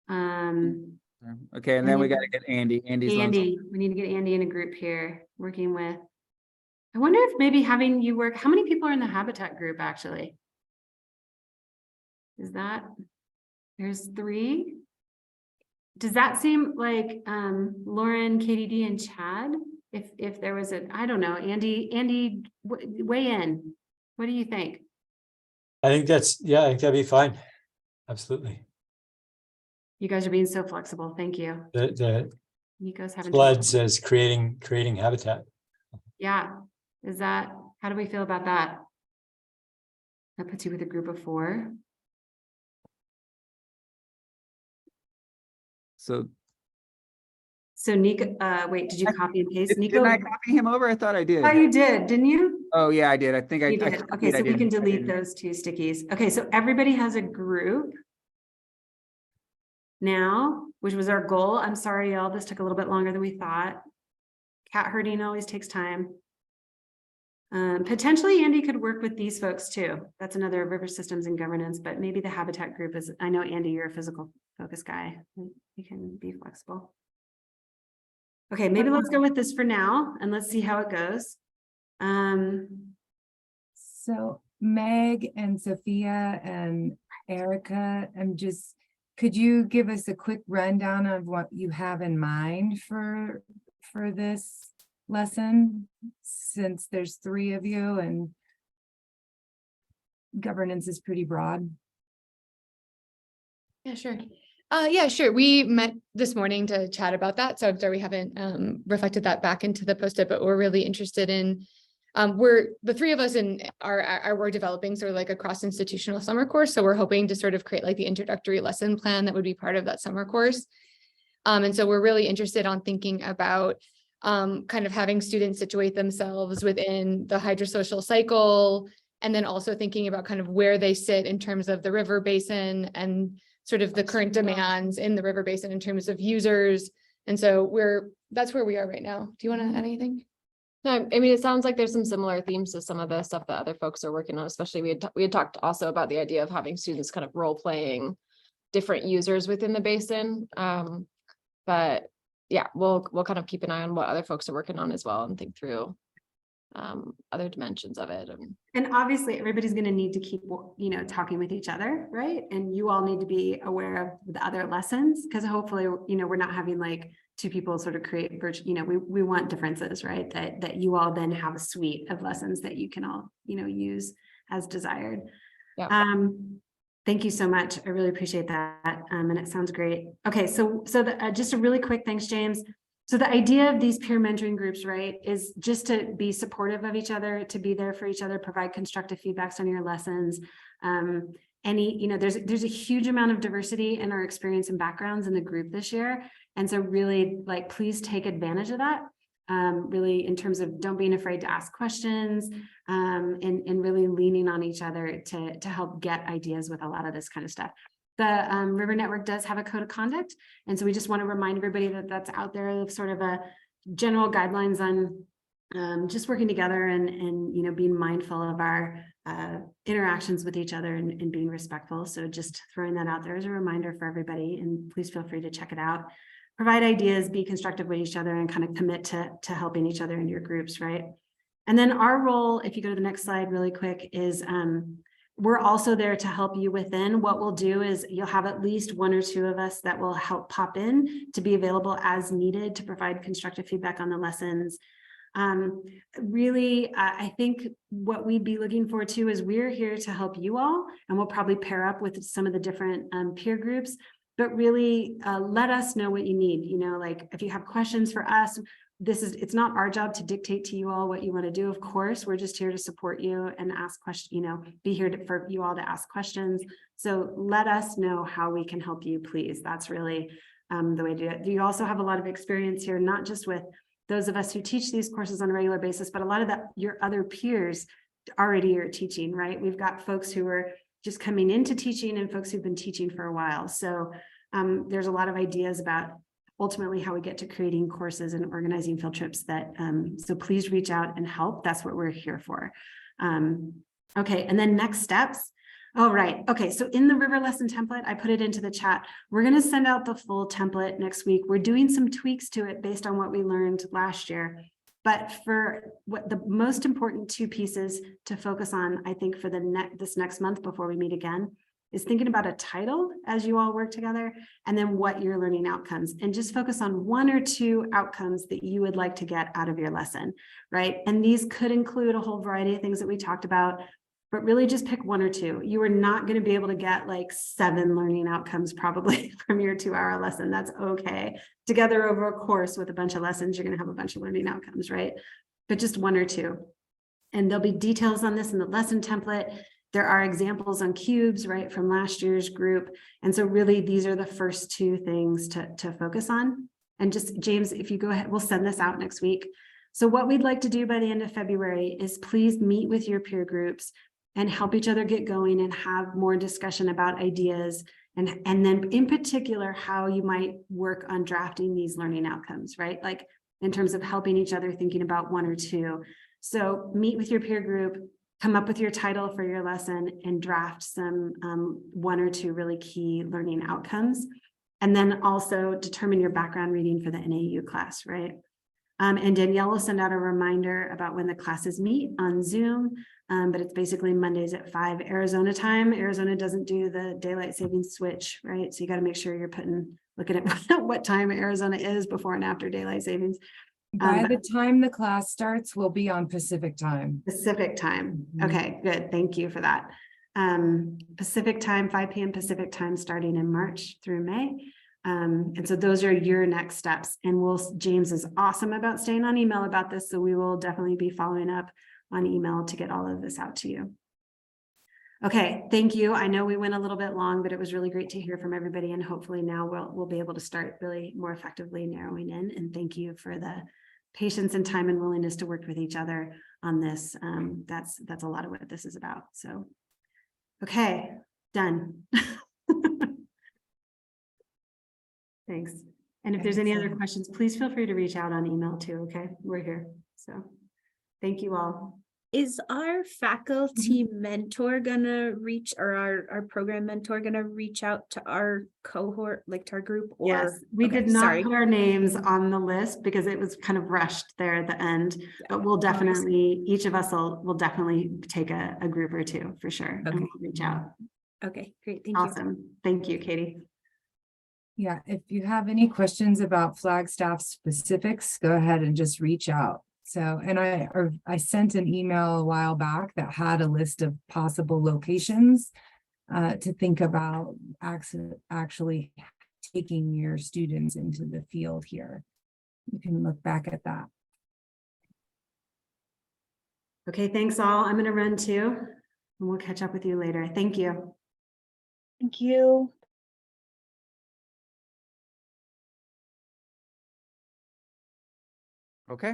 Okay, and then we got to get Andy. Andy's on. Andy, we need to get Andy in a group here, working with. I wonder if maybe having you work, how many people are in the Habitat group actually? Is that, there's 3? Does that seem like Lauren, KDD, and Chad? If there was I don't know, Andy, weigh in. What do you think? I think yeah, I think that'd be fine. Absolutely. You guys are being so flexible. Thank you. The You guys haven't. floods as creating habitat. Yeah. How do we feel about that? That puts you with a group of 4. So Nico, wait, did you copy and paste? Nico, Didn't I copy him over? I thought I did. Oh, you did, didn't you? Oh, yeah, I did. I think You did. Okay, so we can delete those 2 stickies. Okay, so everybody has a group now, which was our goal. I'm sorry, y'all, this took a little bit longer than we thought. Cat herding always takes time. Potentially Andy could work with these folks too. That's another river systems and governance, but maybe the Habitat group is, I know Andy, you're a physical focus guy. You can be flexible. Okay, maybe let's go with this for now and let's see how it goes. So Meg and Sophia and Erica, could you give us a quick rundown of what you have in mind for this lesson, since there's 3 of you and governance is pretty broad? Yeah, sure. Yeah, sure. We met this morning to chat about that. So I'm sorry we haven't reflected that back into the post-it, but we're really interested in, we're the 3 of us we're developing sort of like a cross-institutional summer course. So we're hoping to sort of create like the introductory lesson plan that would be part of that summer course. And so we're really interested on thinking about kind of having students situate themselves within the hydrosocial cycle, and then also thinking about kind of where they sit in terms of the river basin and sort of the current demands in the river basin in terms of users. And so that's where we are right now. Do you want to add anything? No, I mean, it sounds like there's some similar themes to some of the stuff that other folks are working on, especially we had talked also about the idea of having students kind of role playing different users within the basin. But yeah, we'll kind of keep an eye on what other folks are working on as well and think through other dimensions of it. And obviously everybody's going to need to keep, talking with each other, right? And you all need to be aware of the other lessons, because hopefully, we're not having like 2 people sort of create virtual, we want differences, right? That you all then have a suite of lessons that you can all, use as desired. Yeah. Thank you so much. I really appreciate that. And it sounds great. Okay. So just a really quick, thanks, James. So the idea of these peer mentoring groups, right, is just to be supportive of each other, to be there for each other, provide constructive feedbacks on your lessons. There's a huge amount of diversity in our experience and backgrounds in the group this year. And so really, please take advantage of that. Really in terms of don't being afraid to ask questions, and really leaning on each other to help get ideas with a lot of this kind of stuff. The River Network does have a code of conduct. And so we just want to remind everybody that that's out there of sort of a general guidelines on just working together and being mindful of our interactions with each other and being respectful. So just throwing that out there as a reminder for everybody, and please feel free to check it out. Provide ideas, be constructive with each other, and kind of commit to helping each other in your groups, right? And then our role, if you go to the next slide really quick, is we're also there to help you within. What we'll do is you'll have at least 1 or 2 of us that will help pop in to be available as needed to provide constructive feedback on the lessons. Really, I think what we'd be looking for too is we're here to help you all, and we'll probably pair up with some of the different peer groups. But really let us know what you need. Like if you have questions for us, it's not our job to dictate to you all what you want to do. Of course, we're just here to support you and ask questions, be here for you all to ask questions. So let us know how we can help you, please. That's really the way to do it. You also have a lot of experience here, not just with those of us who teach these courses on a regular basis, but a lot of your other peers already are teaching, right? We've got folks who are just coming into teaching and folks who've been teaching for a while. So there's a lot of ideas about ultimately how we get to creating courses and organizing field trips so please reach out and help. That's what we're here for. Okay, and then next steps. Oh, right. Okay, so in the river lesson template, I put it into the chat. We're going to send out the full template next week. We're doing some tweaks to it based on what we learned last year. But for what the most important two pieces to focus on, I think for this next month before we meet again, is thinking about a title as you all work together, and then what your learning outcomes, and just focus on one or two outcomes that you would like to get out of your lesson, right? And these could include a whole variety of things that we talked about, but really just pick one or two. You are not going to be able to get like 7 learning outcomes probably from your 2-hour lesson. That's okay. Together over a course with a bunch of lessons, you're going to have a bunch of learning outcomes, right? But just one or two. And there'll be details on this in the lesson template. There are examples on cubes, right, from last year's group. And so really, these are the first 2 things to focus on. And just, James, if you go ahead, we'll send this out next week. So what we'd like to do by the end of February is please meet with your peer groups and help each other get going and have more discussion about ideas. And then in particular, how you might work on drafting these learning outcomes, right? Like in terms of helping each other thinking about 1 or 2. So meet with your peer group, come up with your title for your lesson, and draft some 1 or 2 really key learning outcomes. And then also determine your background reading for the NAU class, right? And Danielle will send out a reminder about when the classes meet on Zoom, but it's basically Mondays at 5 Arizona time. Arizona doesn't do the daylight savings switch, right? So you got to make sure you're looking at what time Arizona is before and after daylight savings. By the time the class starts, we'll be on Pacific time. Pacific time. Okay, good. Thank you for that. Pacific time, 5 p.m. Pacific time, starting in March through May. And so those are your next steps. And James is awesome about staying on email about this. So we will definitely be following up on email to get all of this out to you. Okay, thank you. I know we went a little bit long, but it was really great to hear from everybody. And hopefully now we'll be able to start really more effectively narrowing in. And thank you for the patience and time and willingness to work with each other on this. That's a lot of what this is about. So, okay, done. Thanks. And if there's any other questions, please feel free to reach out on email too. Okay, we're here. So thank you all. Is our faculty mentor gonna reach, or our program mentor gonna reach out to our cohort, like to our group? Or Yes, we okay, did not sorry. put our names on the list because it was kind of rushed there at the end, but we'll definitely, each of us will definitely take a group or 2 for sure. Okay. And we'll reach out. Okay, great. Thank you. Awesome. Thank you, Katie. Yeah, if you have any questions about Flagstaff specifics, go ahead and just reach out. So, and I sent an email a while back that had a list of possible locations to think about actually taking your students into the field here. You can look back at that. Okay, thanks all. I'm going to run too, and we'll catch up with you later. Thank you. Thank you. Okay.